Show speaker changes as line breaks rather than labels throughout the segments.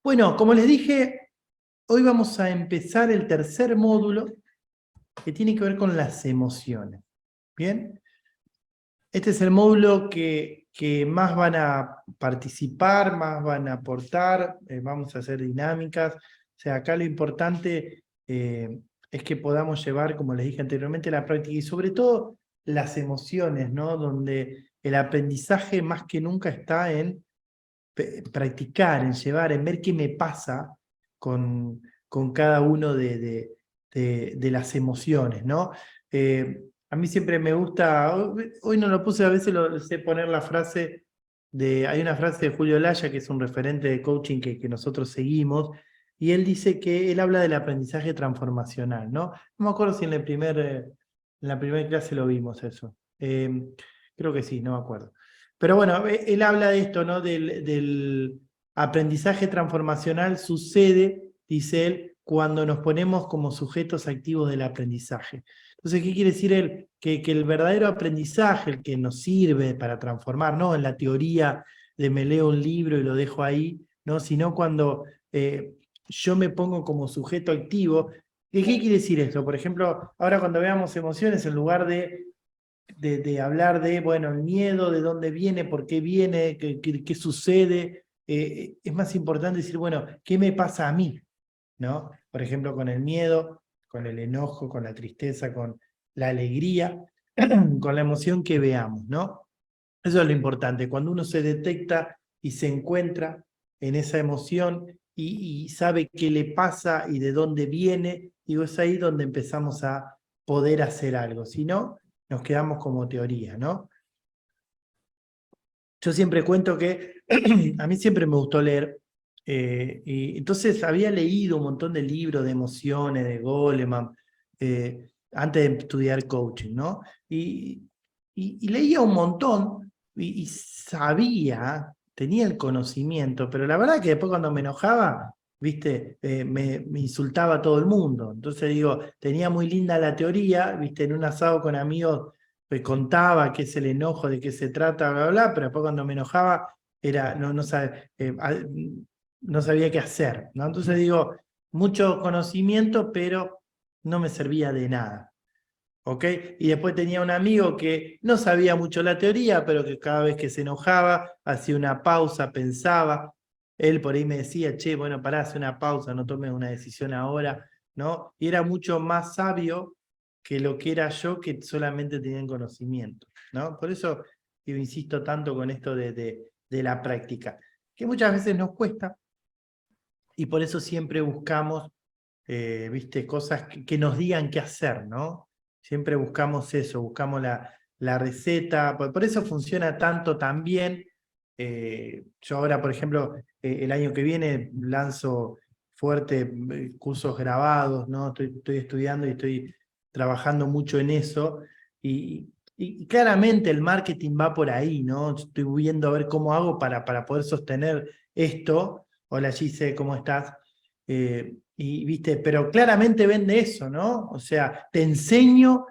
Bueno, como les dije, hoy vamos a empezar el tercer módulo que tiene que ver con las emociones. ¿Bien? Este es el módulo que más van a participar, más van a aportar, vamos a hacer dinámicas. O sea, acá lo importante es que podamos llevar, como les dije anteriormente, la práctica y sobre todo las emociones, ¿no? Donde el aprendizaje más que nunca está en practicar, en llevar, en ver qué me pasa con cada uno de las emociones, ¿no? A mí siempre me gusta, hoy no lo puse, a veces lo sé poner la frase hay una frase de Julio Laya, que es un referente de coaching que nosotros seguimos, y él dice que él habla del aprendizaje transformacional, ¿no? No me acuerdo si en la primera clase lo vimos eso. Creo que sí, no me acuerdo. Pero bueno, él habla de esto, ¿no? Del aprendizaje transformacional sucede, dice él, cuando nos ponemos como sujetos activos del aprendizaje. Entonces, ¿qué quiere decir él? Que el verdadero aprendizaje, el que nos sirve para transformar, no en la teoría de me leo un libro y lo dejo ahí, ¿no? Sino cuando yo me pongo como sujeto activo. ¿Qué quiere decir esto? Por ejemplo, ahora cuando veamos emociones, en lugar de hablar de, bueno, el miedo, de dónde viene, por qué viene, qué sucede, es más importante decir, bueno, ¿qué me pasa a mí? ¿No? Por ejemplo, con el miedo, con el enojo, con la tristeza, con la alegría, con la emoción que veamos, ¿no? Eso es lo importante, cuando uno se detecta y se encuentra en esa emoción y sabe qué le pasa y de dónde viene, digo, es ahí donde empezamos a poder hacer algo, si no, nos quedamos como teoría, ¿no? Yo siempre cuento que a mí siempre me gustó leer, y entonces había leído un montón de libros de emociones, de Goleman, antes de estudiar coaching, ¿no? Y leía un montón y sabía, tenía el conocimiento, pero la verdad que después cuando me enojaba, viste, me insultaba a todo el mundo. Entonces digo, tenía muy linda la teoría, viste, en un asado con amigos me contaba qué es el enojo, de qué se trata, bla, bla, bla, pero después cuando me enojaba no sabía qué hacer, ¿no? Entonces digo, mucho conocimiento, pero no me servía de nada. ¿Ok? Y después tenía un amigo que no sabía mucho la teoría, pero que cada vez que se enojaba, hacía una pausa, pensaba. Él por ahí me decía, che, bueno, pará, hace una pausa, no tomes una decisión ahora, ¿no? Y era mucho más sabio que lo que era yo, que solamente tenía conocimiento, ¿no? Por eso yo insisto tanto con esto de la práctica, que muchas veces nos cuesta, y por eso siempre buscamos, viste, cosas que nos digan qué hacer, ¿no? Siempre buscamos eso, buscamos la receta, por eso funciona tanto también. Yo ahora, por ejemplo, el año que viene lanzo fuerte cursos grabados, ¿no? Estoy estudiando y estoy trabajando mucho en eso, y claramente el marketing va por ahí, ¿no? Estoy viendo a ver cómo hago para poder sostener esto. Hola Gise, ¿cómo estás? Y viste, pero claramente vende eso, ¿no? O sea, te enseño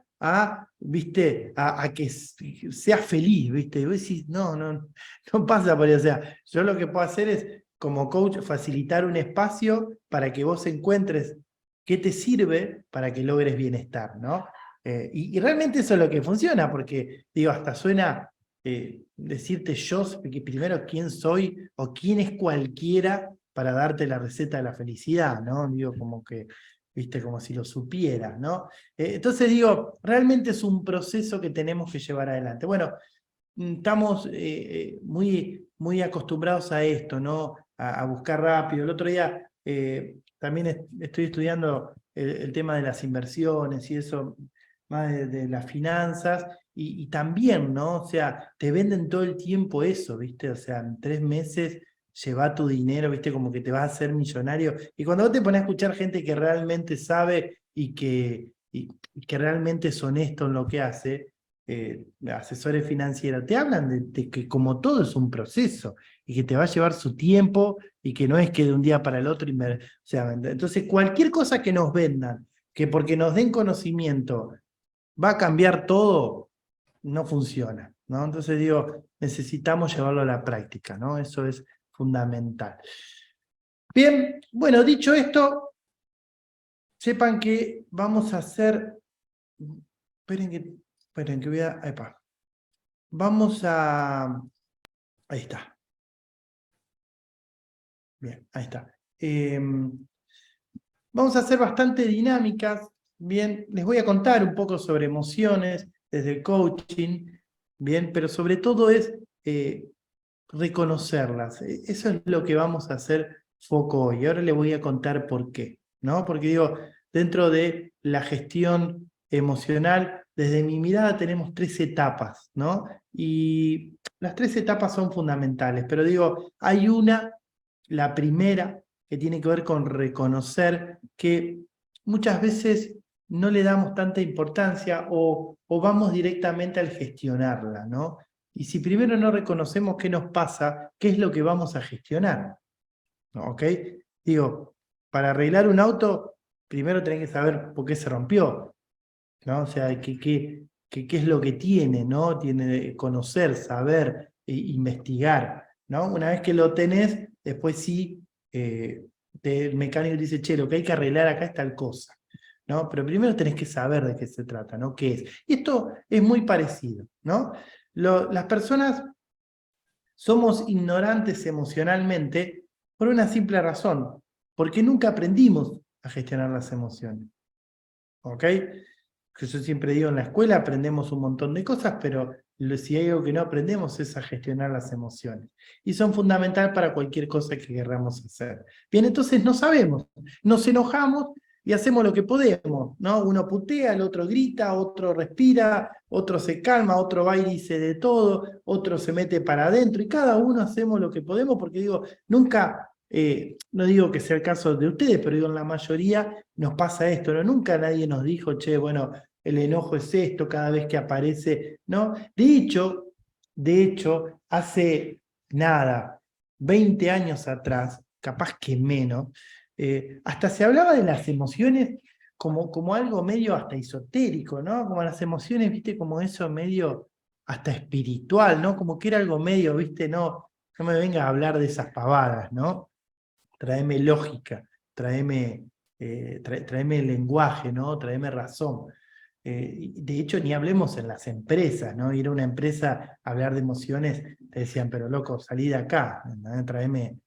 viste, a que seas feliz, viste. Y vos decís, no pasa por ahí. O sea, yo lo que puedo hacer es, como coach, facilitar un espacio para que vos encuentres qué te sirve para que logres bienestar, ¿no? Y realmente eso es lo que funciona, porque, digo, hasta suena decirte yo, que primero quién soy o quién es cualquiera para darte la receta de la felicidad, ¿no? Digo, como que, viste, como si lo supieras, ¿no? Entonces digo, realmente es un proceso que tenemos que llevar adelante. Bueno, estamos muy acostumbrados a esto, ¿no? A buscar rápido. El otro día también estoy estudiando el tema de las inversiones y eso, más de las finanzas, y también, ¿no? O sea, te venden todo el tiempo eso, ¿viste? O sea, en 3 meses lleva tu dinero, ¿viste? Como que te vas a hacer millonario. Y cuando vos te pones a escuchar gente que realmente sabe y que realmente es honesto en lo que hace, asesores financieros, te hablan de que como todo es un proceso y que te va a llevar su tiempo y que no es que de un día para el otro, o sea, entonces cualquier cosa que nos vendan, que porque nos den conocimiento va a cambiar todo, no funciona, ¿no? Entonces digo, necesitamos llevarlo a la práctica, ¿no? Eso es fundamental. Bien, bueno, dicho esto, sepan que vamos a hacer... Esperen que voy a... Epa. Vamos a... Ahí está. Bien, ahí está. Vamos a hacer bastante dinámicas. Bien, les voy a contar un poco sobre emociones desde el coaching. Bien, pero sobre todo es reconocerlas. Eso es lo que vamos a hacer foco hoy. Ahora les voy a contar por qué, ¿no? Porque digo, dentro de la gestión emocional, desde mi mirada tenemos 3 etapas, ¿no? Y las 3 etapas son fundamentales, pero digo, hay una, la primera, que tiene que ver con reconocer que muchas veces no le damos tanta importancia o vamos directamente al gestionarla, ¿no? Y si primero no reconocemos qué nos pasa, ¿qué es lo que vamos a gestionar? ¿Ok? Digo, para arreglar un auto, primero tenés que saber por qué se rompió, ¿no? O sea, qué es lo que tiene, ¿no? Tiene que conocer, saber, investigar, ¿no? Una vez que lo tenés, después sí, el mecánico dice, che, lo que hay que arreglar acá es tal cosa, ¿no? Pero primero tenés que saber de qué se trata, ¿no? ¿Qué es? Y esto es muy parecido, ¿no? Las personas somos ignorantes emocionalmente por una simple razón, porque nunca aprendimos a gestionar las emociones, ¿ok? Que yo siempre digo, en la escuela aprendemos un montón de cosas, pero si hay algo que no aprendemos es a gestionar las emociones. Y son fundamentales para cualquier cosa que queramos hacer. Bien, entonces no sabemos, nos enojamos y hacemos lo que podemos, ¿no? Uno putea, el otro grita, otro respira, otro se calma, otro va y dice de todo, otro se mete para adentro, y cada uno hacemos lo que podemos, porque digo, nunca... no digo que sea el caso de ustedes, pero digo, en la mayoría nos pasa esto, ¿no? Nunca nadie nos dijo, che, bueno, el enojo es esto cada vez que aparece, ¿no? De hecho, hace nada, 20 años atrás, capaz que menos, hasta se hablaba de las emociones como algo medio hasta esotérico, ¿no? Como las emociones, viste, como eso medio hasta espiritual, ¿no? Como que era algo medio, viste, no me vengas a hablar de esas pavadas, ¿no? Tráeme lógica, tráeme lenguaje, ¿no? Tráeme razón. De hecho, ni hablemos en las empresas, ¿no? Ir a una empresa a hablar de emociones, te decían, pero loco, salí de acá, ¿no? Tráeme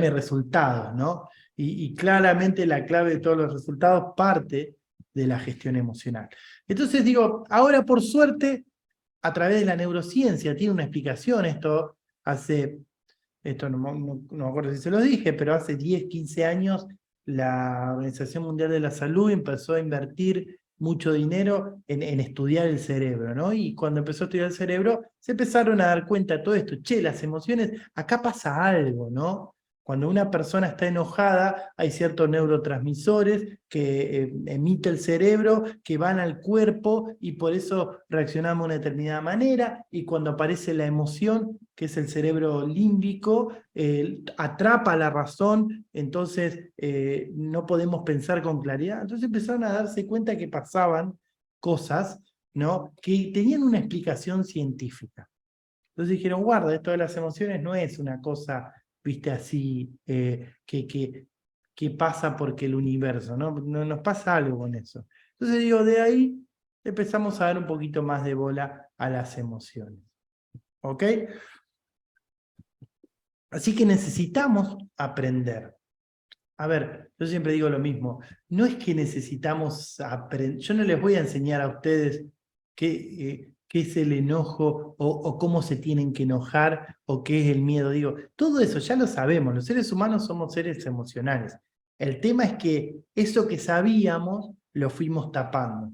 resultados, ¿no? Y claramente la clave de todos los resultados parte de la gestión emocional. Entonces digo, ahora por suerte, a través de la neurociencia, tiene una explicación esto no me acuerdo si se lo dije, pero hace 10, 15 años la Organización Mundial de la Salud empezó a invertir mucho dinero en estudiar el cerebro, ¿no? Y cuando empezó a estudiar el cerebro, se empezaron a dar cuenta de todo esto. Che, las emociones, acá pasa algo, ¿no? Cuando una persona está enojada, hay ciertos neurotransmisores que emite el cerebro, que van al cuerpo y por eso reaccionamos de una determinada manera. Y cuando aparece la emoción, que es el cerebro límbico, atrapa la razón, entonces no podemos pensar con claridad. Entonces empezaron a darse cuenta que pasaban cosas, ¿no? Que tenían una explicación científica. Entonces dijeron, guarda, esto de las emociones no es una cosa, viste, así, que pasa porque el universo, ¿no? Nos pasa algo con eso. Entonces digo, de ahí empezamos a dar un poquito más de bola a las emociones. ¿Ok? Así que necesitamos aprender. A ver, yo siempre digo lo mismo, no es que necesitamos aprender, yo no les voy a enseñar a ustedes qué es el enojo o cómo se tienen que enojar o qué es el miedo. Digo, todo eso ya lo sabemos, los seres humanos somos seres emocionales. El tema es que eso que sabíamos lo fuimos tapando,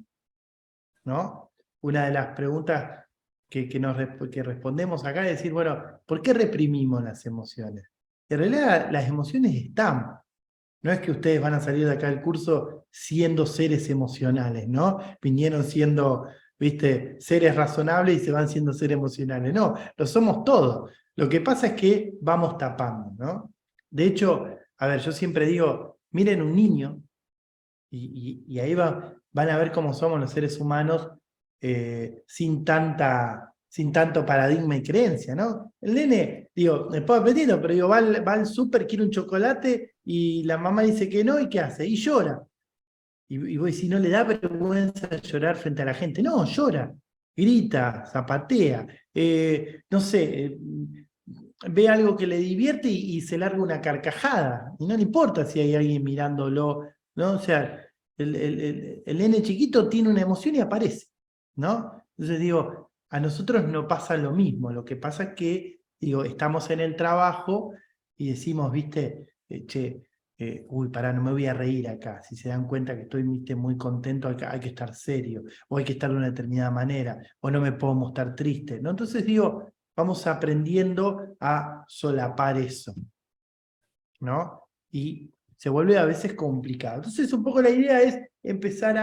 ¿no? Una de las preguntas que respondemos acá es decir, bueno, ¿por qué reprimimos las emociones? En realidad las emociones están. No es que ustedes van a salir de acá del curso siendo seres emocionales, ¿no? Vinieron siendo, viste, seres razonables y se van siendo seres emocionales. No, lo somos todos. Lo que pasa es que vamos tapando, ¿no? De hecho, a ver, yo siempre digo, miren un niño y ahí van a ver cómo somos los seres humanos sin tanta sin tanto paradigma y creencia, ¿no? El nene, digo, después apetito, pero digo, va al súper, quiere un chocolate y la mamá dice que no, ¿y qué hace? Y llora. Y vos decís, ¿no le da vergüenza llorar frente a la gente? No, llora, grita, zapatea, no sé, ve algo que le divierte y se larga una carcajada. Y no le importa si hay alguien mirándolo, ¿no? O sea, el nene chiquito tiene una emoción y aparece, ¿no? Entonces digo, a nosotros no pasa lo mismo. Lo que pasa es que, digo, estamos en el trabajo y decimos, viste, che, uy, pará, no me voy a reír acá. Si se dan cuenta que estoy, viste, muy contento, hay que estar serio, o hay que estar de una determinada manera, o no me puedo mostrar triste, ¿no? Entonces digo, vamos aprendiendo a solapar eso, ¿no? Y se vuelve a veces complicado. Entonces, un poco la idea es empezar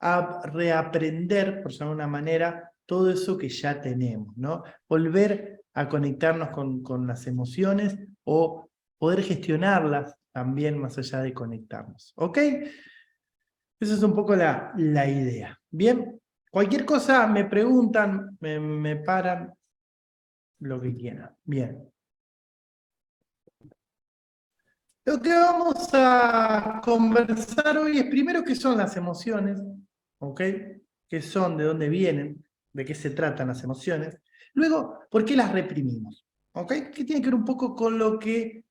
a reaprender, por llamarlo de una manera, todo eso que ya tenemos, ¿no? Volver a conectarnos con las emociones o poder gestionarlas también más allá de conectarnos. ¿Ok? Esa es un poco la idea. Bien, cualquier cosa me preguntan, me paran, lo que quieran. Bien. Lo que vamos a conversar hoy es primero qué son las emociones, ¿ok? ¿Qué son? ¿De dónde vienen? ¿De qué se tratan las emociones? Luego, ¿por qué las reprimimos? ¿Ok? Que tiene que ver un poco con lo que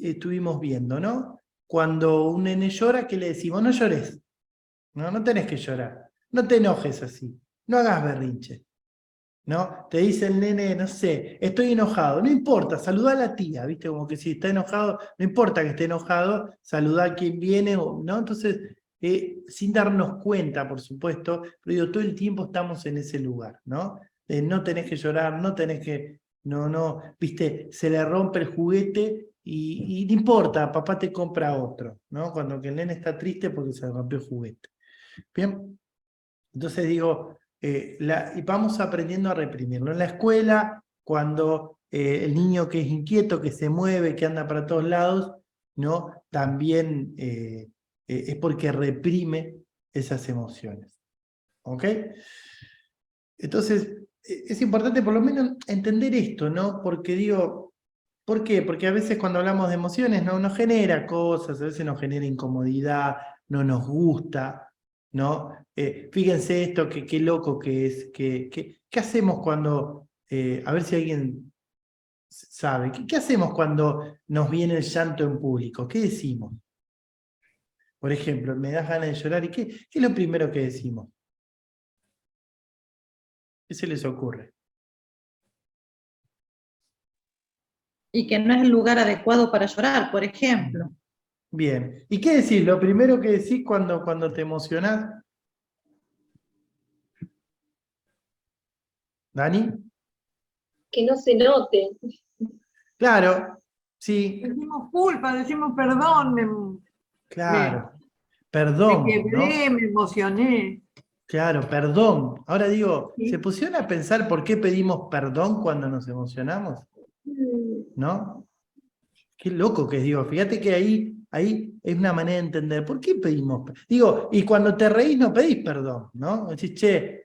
estuvimos viendo, ¿no? Cuando un nene llora, ¿qué le decimos? No llores, no tenés que llorar, no te enojes así, no hagas berrinche. ¿No? Te dice el nene, no sé, estoy enojado, no importa, saluda a la tía, ¿viste? Como que si está enojado, no importa que esté enojado, saluda a quien viene, ¿no? Entonces, sin darnos cuenta, por supuesto, pero digo, todo el tiempo estamos en ese lugar, ¿no? No tenés que llorar, no tenés que, no, ¿viste? Se le rompe el juguete y no importa, papá te compra otro, ¿no? Cuando que el nene está triste porque se le rompió el juguete. Bien, entonces digo, y vamos aprendiendo a reprimirlo. En la escuela, cuando el niño que es inquieto, que se mueve, que anda para todos lados, ¿no? También es porque reprime esas emociones. ¿Ok? Entonces, es importante por lo menos entender esto, ¿no? Porque digo, ¿por qué? Porque a veces cuando hablamos de emociones no nos genera cosas, a veces nos genera incomodidad, no nos gusta, ¿no? Fíjense esto, que qué loco que es, ¿qué hacemos cuando, a ver si alguien sabe, ¿qué hacemos cuando nos viene el llanto en público? ¿Qué decimos? Por ejemplo, me das ganas de llorar y ¿qué es lo primero que decimos? ¿Qué se les ocurre?
Y que no es el lugar adecuado para llorar, por ejemplo.
Bien. ¿Y qué decís? Lo primero que decís cuando te emocionás, Dani.
Que no se note.
Claro, sí,
Decimos culpa, decimos perdón,
claro.
me
Perdón,
quebré,
¿no?
me emocioné.
Claro, perdón. Ahora digo, ¿se
¿Sí?
pusieron a pensar por qué pedimos perdón cuando nos emocionamos? ¿No? Qué loco que es, digo, fíjate que ahí es una manera de entender, ¿por qué pedimos? Digo, y cuando te reís no pedís perdón, ¿no? Decís, che,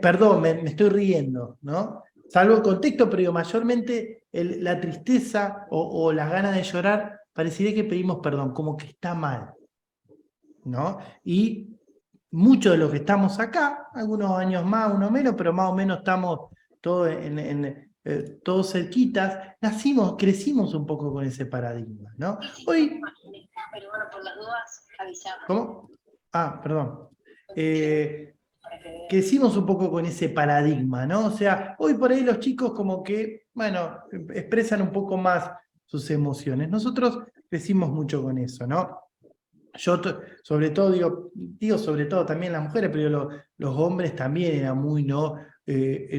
perdón, me estoy riendo, ¿no? Salvo el contexto, pero digo, mayormente la tristeza o las ganas de llorar, parecería que pedimos perdón, como que está mal, ¿no? Y muchos de los que estamos acá, algunos años más, unos menos, pero más o menos estamos todos todos cerquitas, crecimos un poco con ese paradigma, ¿no? Hoy,
Pero bueno, por las dudas, avisamos.
¿cómo? Perdón. Crecimos un poco con ese paradigma, ¿no? O sea, hoy por ahí los chicos como que, bueno, expresan un poco más sus emociones. Nosotros crecimos mucho con eso, ¿no? Yo sobre todo digo sobre todo también las mujeres, pero los hombres también eran muy, ¿no?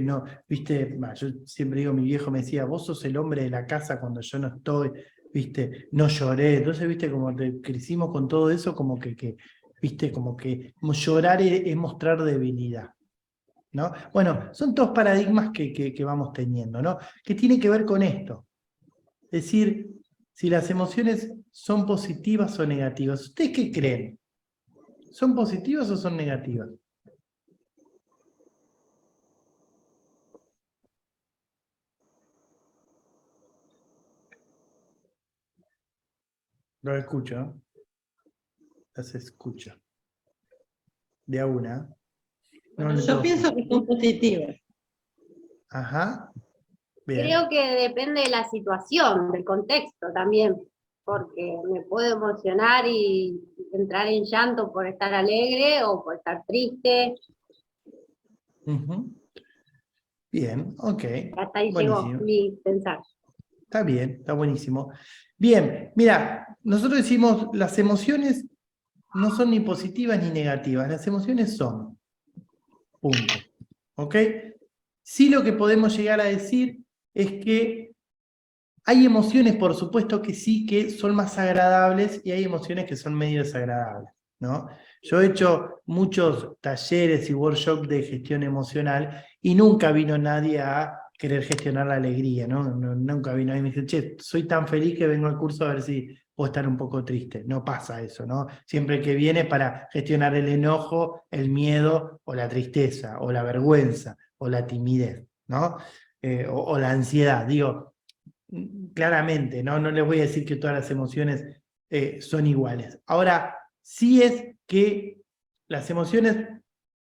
No, viste, yo siempre digo, mi viejo me decía, vos sos el hombre de la casa cuando yo no estoy, viste, no lloré. Entonces, viste, como crecimos con todo eso, como que viste, como que llorar es mostrar debilidad, ¿no? Bueno, son todos paradigmas que vamos teniendo, ¿no? Que tiene que ver con esto. Es decir, si las emociones son positivas o negativas. ¿Ustedes qué creen? ¿Son positivas o son negativas? Lo escucho, ¿no? Las escucho. De a una. No
Bueno,
le
yo
tengo
pienso
fe.
que son positivas.
Ajá. Bien.
Creo que depende de la situación, del contexto también, porque me puedo emocionar y entrar en llanto por estar alegre o por estar triste.
Ujú. Bien, ok.
Hasta ahí llegó
Buenísimo.
mi pensar.
Está bien, está buenísimo. Bien, mira, nosotros decimos las emociones no son ni positivas ni negativas, las emociones son. Punto. ¿Ok? Sí, lo que podemos llegar a decir es que hay emociones, por supuesto que sí, que son más agradables y hay emociones que son medio desagradables, ¿no? Yo he hecho muchos talleres y workshops de gestión emocional y nunca vino nadie a querer gestionar la alegría, ¿no? Nunca vino nadie y me dice, che, soy tan feliz que vengo al curso a ver si puedo estar un poco triste. No pasa eso, ¿no? Siempre que viene para gestionar el enojo, el miedo o la tristeza o la vergüenza o la timidez, ¿no? O la ansiedad, digo. Claramente, ¿no? No les voy a decir que todas las emociones son iguales. Ahora, sí es que las emociones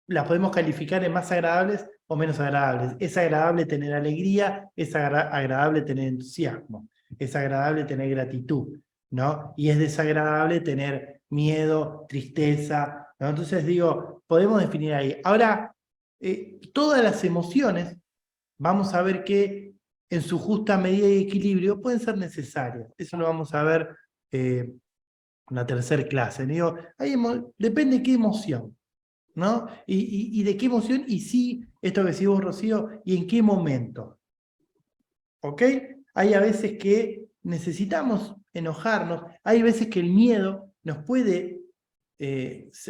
las podemos calificar en más agradables o menos agradables. Es agradable tener alegría, es agradable tener entusiasmo, es agradable tener gratitud, ¿no? Y es desagradable tener miedo, tristeza, ¿no? Entonces digo, podemos definir ahí. Ahora, todas las emociones, vamos a ver que en su justa medida y equilibrio pueden ser necesarias. Eso lo vamos a ver en la tercera clase. Digo, depende de qué emoción, ¿no? Y de qué emoción, y sí, esto que decís vos, Rocío, y en qué momento. ¿Ok? Hay a veces que necesitamos enojarnos, hay veces que el miedo nos puede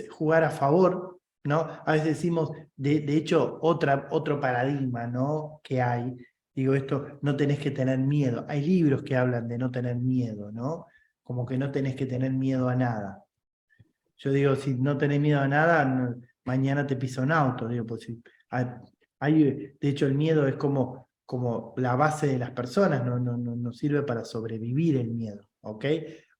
jugar a favor, ¿no? A veces decimos, de hecho, otro paradigma, ¿no? Que hay, digo esto, no tenés que tener miedo. Hay libros que hablan de no tener miedo, ¿no? Como que no tenés que tener miedo a nada. Yo digo, si no tenés miedo a nada, mañana te pisa un auto. Digo, pues, de hecho, el miedo es como la base de las personas, no sirve para sobrevivir el miedo. ¿Ok?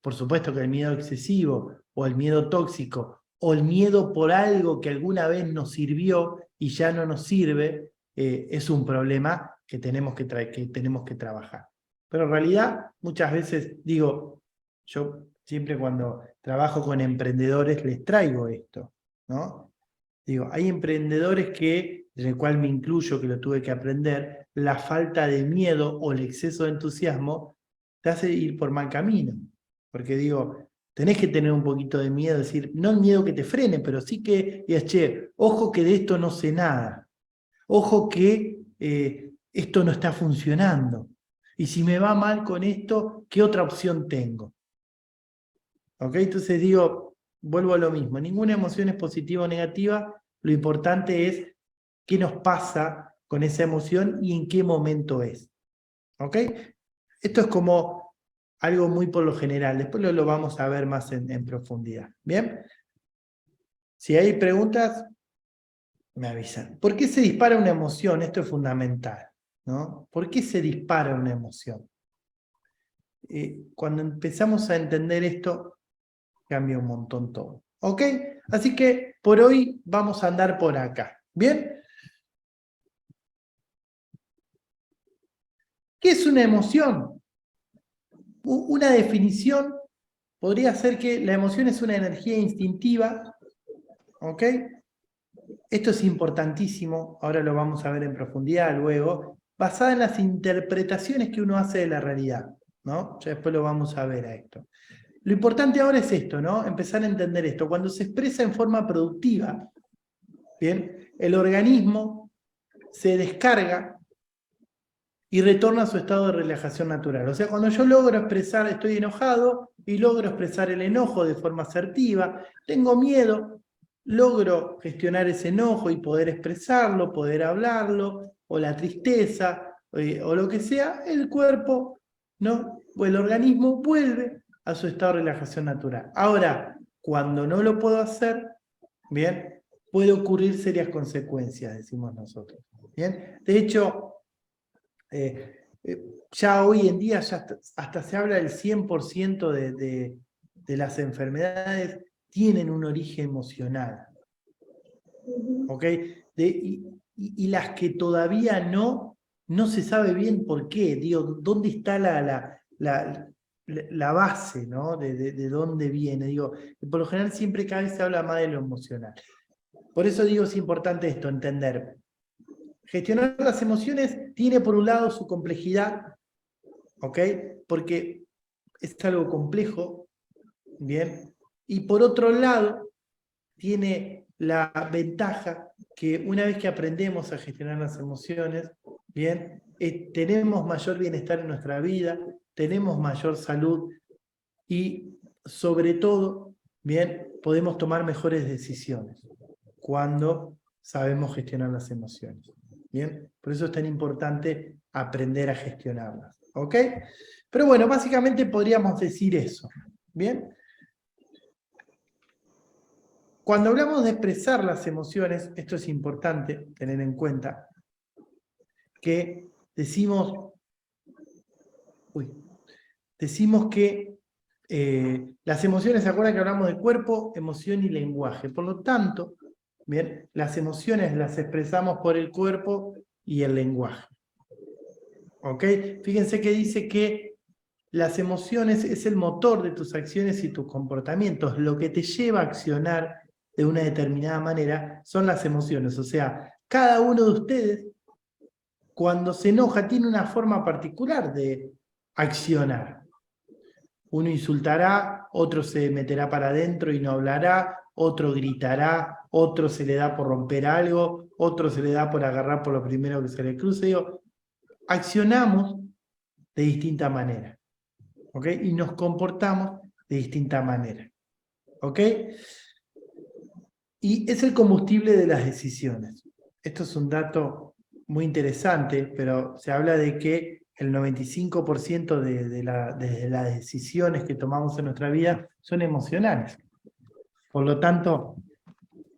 Por supuesto que el miedo excesivo, o el miedo tóxico, o el miedo por algo que alguna vez nos sirvió y ya no nos sirve, es un problema que tenemos que trabajar. Pero en realidad, muchas veces digo, yo siempre cuando trabajo con emprendedores les traigo esto, ¿no? Digo, hay emprendedores que, en el cual me incluyo, que lo tuve que aprender, la falta de miedo o el exceso de entusiasmo te hace ir por mal camino. Porque digo, tenés que tener un poquito de miedo, decir, no el miedo que te frene, pero sí que digas, che, ojo que de esto no sé nada. Ojo que esto no está funcionando. Y si me va mal con esto, ¿qué otra opción tengo? ¿Ok? Entonces digo, vuelvo a lo mismo, ninguna emoción es positiva o negativa, lo importante es qué nos pasa con esa emoción y en qué momento es. ¿Ok? Esto es como algo muy por lo general, después lo vamos a ver más en profundidad. ¿Bien? Si hay preguntas, me avisan. ¿Por qué se dispara una emoción? Esto es fundamental, ¿no? ¿Por qué se dispara una emoción? Cuando empezamos a entender esto, cambia un montón todo. ¿Ok? Así que por hoy vamos a andar por acá. ¿Bien? ¿Qué es una emoción? Una definición podría ser que la emoción es una energía instintiva. ¿Ok? Esto es importantísimo, ahora lo vamos a ver en profundidad luego, basada en las interpretaciones que uno hace de la realidad, ¿no? Ya después lo vamos a ver a esto. Lo importante ahora es esto, ¿no? Empezar a entender esto. Cuando se expresa en forma productiva, ¿bien? El organismo se descarga y retorna a su estado de relajación natural. O sea, cuando yo logro expresar, estoy enojado y logro expresar el enojo de forma asertiva, tengo miedo, logro gestionar ese enojo y poder expresarlo, poder hablarlo, o la tristeza, o lo que sea, el cuerpo, ¿no? O el organismo vuelve a su estado de relajación natural. Ahora, cuando no lo puedo hacer, ¿bien? Puede ocurrir serias consecuencias, decimos nosotros. ¿Bien? De hecho, ya hoy en día ya hasta se habla del 100% de las enfermedades tienen un origen emocional. ¿Ok? Y las que todavía no se sabe bien por qué. Digo, ¿dónde está la base, ¿no? De dónde viene? Digo, por lo general siempre cada vez se habla más de lo emocional. Por eso digo, es importante esto, entender. Gestionar las emociones tiene por un lado su complejidad, ¿ok? Porque es algo complejo, ¿bien? Y por otro lado, tiene la ventaja que una vez que aprendemos a gestionar las emociones, ¿bien? Tenemos mayor bienestar en nuestra vida, tenemos mayor salud y sobre todo, ¿bien? Podemos tomar mejores decisiones cuando sabemos gestionar las emociones. ¿Bien? Por eso es tan importante aprender a gestionarlas. ¿Ok? Pero bueno, básicamente podríamos decir eso. ¿Bien? Cuando hablamos de expresar las emociones, esto es importante tener en cuenta, que decimos que las emociones, ¿se acuerdan que hablamos de cuerpo, emoción y lenguaje? Por lo tanto, bien, las emociones las expresamos por el cuerpo y el lenguaje. ¿Ok? Fíjense que dice que las emociones es el motor de tus acciones y tus comportamientos. Lo que te lleva a accionar de una determinada manera son las emociones. O sea, cada uno de ustedes, cuando se enoja, tiene una forma particular de accionar. Uno insultará, otro se meterá para adentro y no hablará, otro gritará, otro se le da por romper algo, otro se le da por agarrar por lo primero que se le cruce. Digo, accionamos de distinta manera, ¿ok? Y nos comportamos de distinta manera, ¿ok? Y es el combustible de las decisiones. Esto es un dato muy interesante, pero se habla de que el 95% de las decisiones que tomamos en nuestra vida son emocionales. Por lo tanto,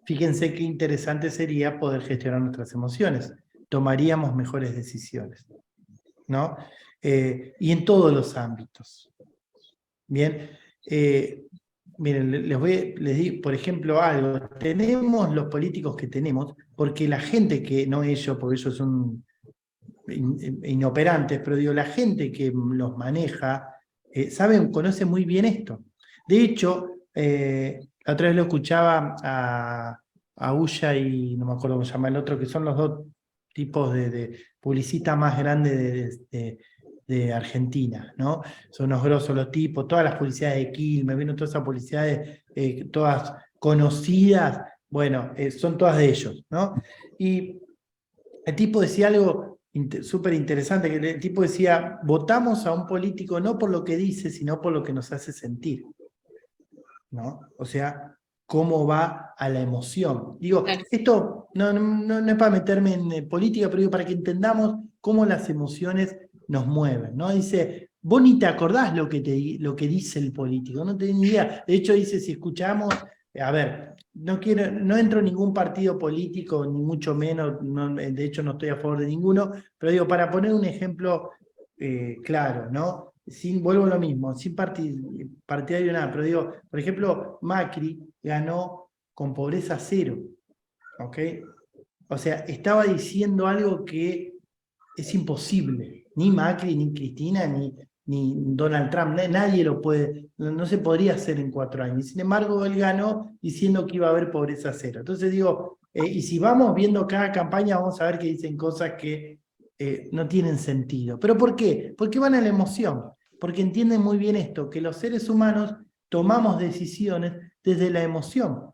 fíjense qué interesante sería poder gestionar nuestras emociones. Tomaríamos mejores decisiones, ¿no? Y en todos los ámbitos. Bien, miren, les digo, por ejemplo, algo. Tenemos los políticos que tenemos, porque la gente que, no ellos, porque ellos son inoperantes, pero digo, la gente que los maneja, conoce muy bien esto. De hecho, la otra vez lo escuchaba a Ulla y no me acuerdo cómo se llama el otro, que son los dos tipos de publicistas más grandes de Argentina, ¿no? Son unos grosos los tipos, todas las publicidades de Quilmes, vieron todas esas publicidades, todas conocidas, bueno, son todas de ellos, ¿no? Y el tipo decía algo súper interesante, que el tipo decía, votamos a un político no por lo que dice, sino por lo que nos hace sentir, ¿no? O sea, cómo va a la emoción. Digo, esto no es para meterme en política, pero digo, para que entendamos cómo las emociones nos mueven, ¿no? Dice, vos ni te acordás lo que dice el político, no tenés ni idea. De hecho, dice, si escuchamos, a ver, no entro en ningún partido político, ni mucho menos, de hecho no estoy a favor de ninguno, pero digo, para poner un ejemplo claro, ¿no? Vuelvo a lo mismo, sin partidario nada, pero digo, por ejemplo, Macri ganó con pobreza cero, ¿ok? O sea, estaba diciendo algo que es imposible, ni Macri, ni Cristina, ni Donald Trump, nadie lo puede, no se podría hacer en 4 años. Sin embargo, él ganó diciendo que iba a haber pobreza cero. Entonces digo, y si vamos viendo cada campaña, vamos a ver que dicen cosas que no tienen sentido. ¿Pero por qué? Porque van a la emoción, porque entienden muy bien esto, que los seres humanos tomamos decisiones desde la emoción.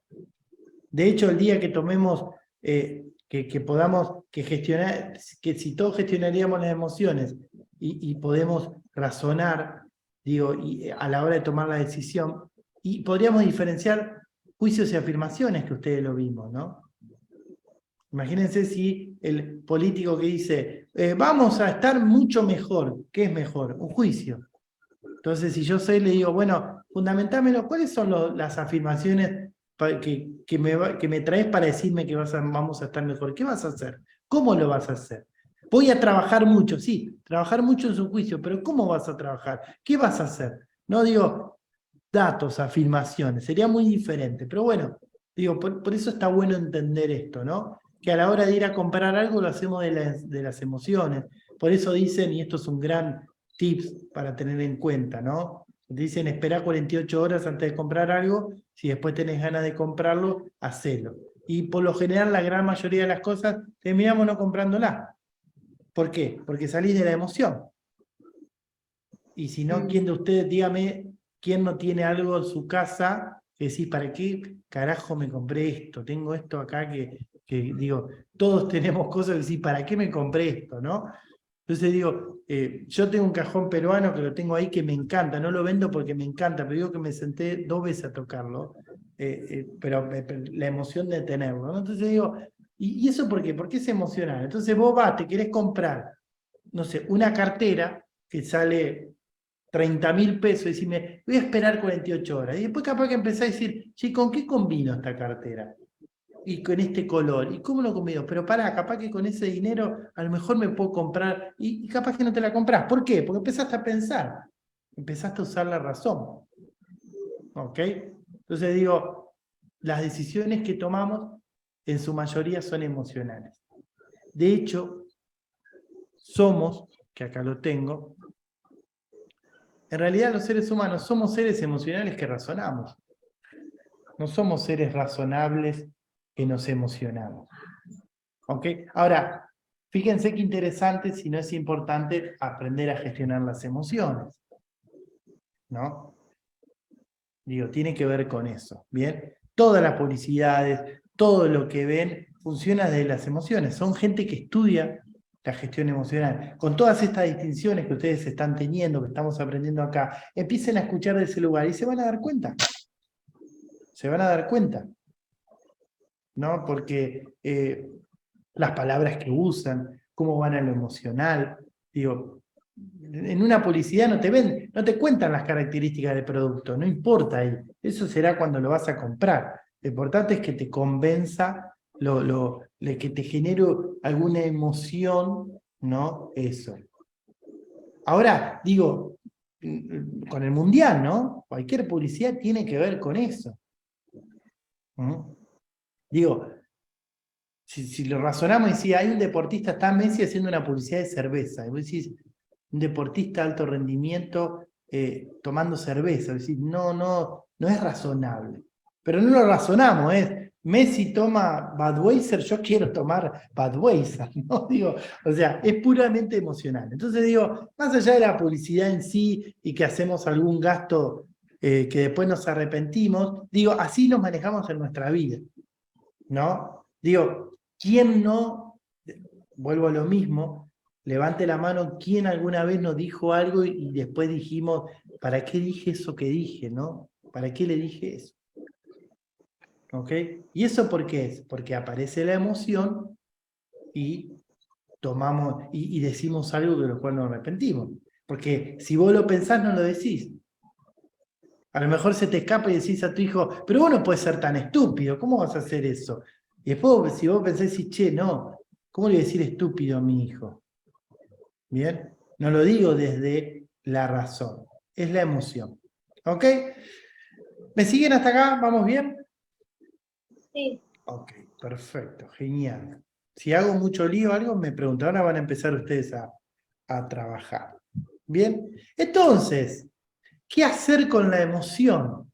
De hecho, el día que tomemos, que podamos gestionar, que si todos gestionaríamos las emociones y podemos razonar, digo, y a la hora de tomar la decisión, y podríamos diferenciar juicios y afirmaciones, que ustedes lo vimos, ¿no? Imagínense si el político que dice, vamos a estar mucho mejor, ¿qué es mejor? Un juicio. Entonces, si yo le digo, bueno, fundamentámelo, ¿cuáles son las afirmaciones que me traes para decirme que vamos a estar mejor? ¿Qué vas a hacer? ¿Cómo lo vas a hacer? Voy a trabajar mucho, sí, trabajar mucho en su juicio, pero ¿cómo vas a trabajar? ¿Qué vas a hacer? No digo, datos, afirmaciones, sería muy diferente. Pero bueno, digo, por eso está bueno entender esto, ¿no? Que a la hora de ir a comprar algo lo hacemos de las emociones. Por eso dicen, y esto es un gran tips para tener en cuenta, ¿no? Dicen, espera 48 horas antes de comprar algo, si después tenés ganas de comprarlo, hacelo. Y por lo general, la gran mayoría de las cosas terminamos no comprándolas. ¿Por qué? Porque salís de la emoción. Y si no, ¿quién de ustedes, dígame, quién no tiene algo en su casa que decís, ¿para qué carajo me compré esto? Tengo esto acá que digo, todos tenemos cosas que decís, ¿para qué me compré esto? ¿No? Entonces digo, yo tengo un cajón peruano que lo tengo ahí que me encanta, no lo vendo porque me encanta, pero digo que me senté 2 veces a tocarlo, pero la emoción de tenerlo, ¿no? Entonces digo, ¿y eso por qué? ¿Por qué es emocional? Entonces vos vas, te querés comprar, no sé, una cartera que sale 30.000 pesos y decime, voy a esperar 48 horas. Y después capaz que empezás a decir, che, ¿con qué combino esta cartera? Y con este color, ¿y cómo lo combino? Pero pará, capaz que con ese dinero a lo mejor me puedo comprar, y capaz que no te la comprás. ¿Por qué? Porque empezaste a pensar, empezaste a usar la razón. ¿Ok? Entonces digo, las decisiones que tomamos en su mayoría son emocionales. De hecho, somos, que acá lo tengo, en realidad los seres humanos somos seres emocionales que razonamos. No somos seres razonables que nos emocionamos. ¿Ok? Ahora, fíjense qué interesante, si no es importante, aprender a gestionar las emociones. ¿No? Digo, tiene que ver con eso. ¿Bien? Todas las publicidades, todo lo que ven, funciona desde las emociones. Son gente que estudia la gestión emocional. Con todas estas distinciones que ustedes están teniendo, que estamos aprendiendo acá, empiecen a escuchar de ese lugar y se van a dar cuenta. Se van a dar cuenta. ¿No? Porque las palabras que usan, cómo van a lo emocional. Digo, en una publicidad no te ven, no te cuentan las características del producto, no importa ahí. Eso será cuando lo vas a comprar. Lo importante es que te convenza, que te genere alguna emoción, ¿no? Eso. Ahora, digo, con el mundial, ¿no? Cualquier publicidad tiene que ver con eso. Digo, si lo razonamos y si hay un deportista, está Messi haciendo una publicidad de cerveza, y vos decís, un deportista de alto rendimiento tomando cerveza, vos decís, no es razonable. Pero no lo razonamos, es Messi toma Budweiser, yo quiero tomar Budweiser, ¿no? Digo, o sea, es puramente emocional. Entonces digo, más allá de la publicidad en sí y que hacemos algún gasto que después nos arrepentimos, digo, así nos manejamos en nuestra vida, ¿no? Digo, ¿quién no, vuelvo a lo mismo, levante la mano, quién alguna vez nos dijo algo y después dijimos, ¿para qué dije eso que dije, no? ¿Para qué le dije eso? ¿Ok? ¿Y eso por qué es? Porque aparece la emoción y tomamos, y decimos algo de lo cual nos arrepentimos. Porque si vos lo pensás, no lo decís. A lo mejor se te escapa y decís a tu hijo, pero vos no puedes ser tan estúpido, ¿cómo vas a hacer eso? Y después, si vos pensás, y che, no, ¿cómo le voy a decir estúpido a mi hijo? ¿Bien? No lo digo desde la razón, es la emoción. ¿Ok? ¿Me siguen hasta acá? ¿Vamos bien?
Sí.
Ok, perfecto, genial. Si hago mucho lío o algo, me preguntan, ahora van a empezar ustedes a trabajar. ¿Bien? Entonces, ¿qué hacer con la emoción?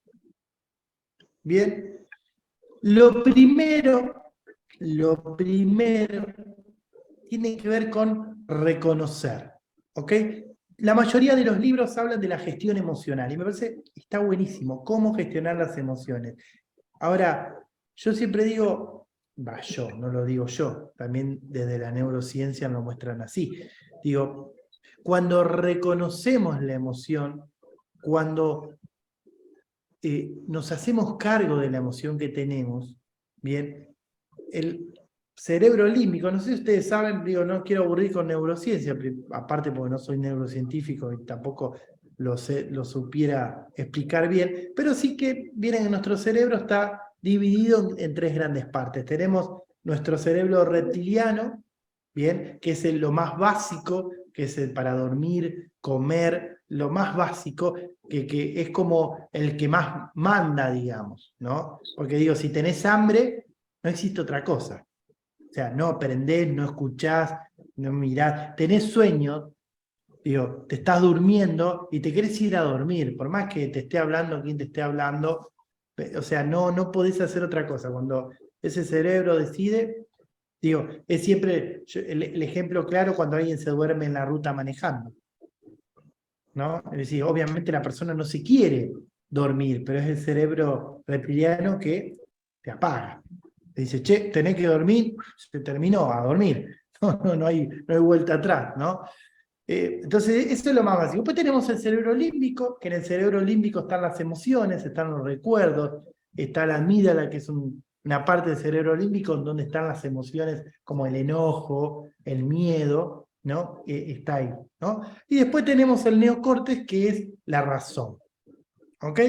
Bien, lo primero tiene que ver con reconocer, ¿ok? La mayoría de los libros hablan de la gestión emocional y me parece que está buenísimo, cómo gestionar las emociones. Ahora, yo siempre digo, no lo digo yo, también desde la neurociencia lo muestran así. Digo, cuando reconocemos la emoción, cuando nos hacemos cargo de la emoción que tenemos, ¿bien? El cerebro límbico, no sé si ustedes saben, digo, no quiero aburrir con neurociencia, aparte porque no soy neurocientífico y tampoco lo supiera explicar bien, pero sí que viene que nuestro cerebro está dividido en 3 grandes partes. Tenemos nuestro cerebro reptiliano, ¿bien? Que es lo más básico, que es el para dormir, comer, lo más básico, que es como el que más manda, digamos, ¿no? Porque digo, si tenés hambre, no existe otra cosa. O sea, no aprendés, no escuchás, no mirás, tenés sueño, digo, te estás durmiendo y te querés ir a dormir, por más que te esté hablando quien te esté hablando, o sea, no podés hacer otra cosa. Cuando ese cerebro decide, digo, es siempre el ejemplo claro cuando alguien se duerme en la ruta manejando, ¿no? Es decir, obviamente la persona no se quiere dormir, pero es el cerebro reptiliano que te apaga. Te dice, che, tenés que dormir, se terminó a dormir. No hay vuelta atrás, ¿no? Entonces, eso es lo más básico. Después tenemos el cerebro límbico, que en el cerebro límbico están las emociones, están los recuerdos, está la amígdala, que es una parte del cerebro límbico donde están las emociones como el enojo, el miedo, ¿no? Está ahí, ¿no? Y después tenemos el neocórtex, que es la razón. ¿Ok?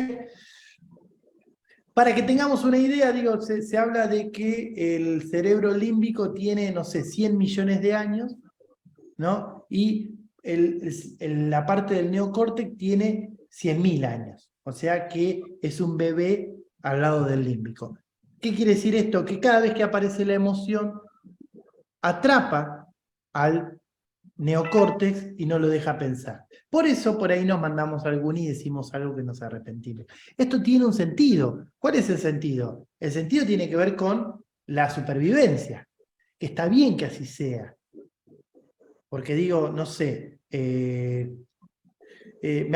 Para que tengamos una idea, digo, se habla de que el cerebro límbico tiene, no sé, 100 millones de años, ¿no? Y la parte del neocórtex tiene 100.000 años. O sea que es un bebé al lado del límbico. ¿Qué quiere decir esto? Que cada vez que aparece la emoción, atrapa al neocórtex y no lo deja pensar. Por eso por ahí nos mandamos algún y decimos algo que nos arrepentimos. Esto tiene un sentido. ¿Cuál es el sentido? El sentido tiene que ver con la supervivencia, que está bien que así sea. Porque digo, no sé, me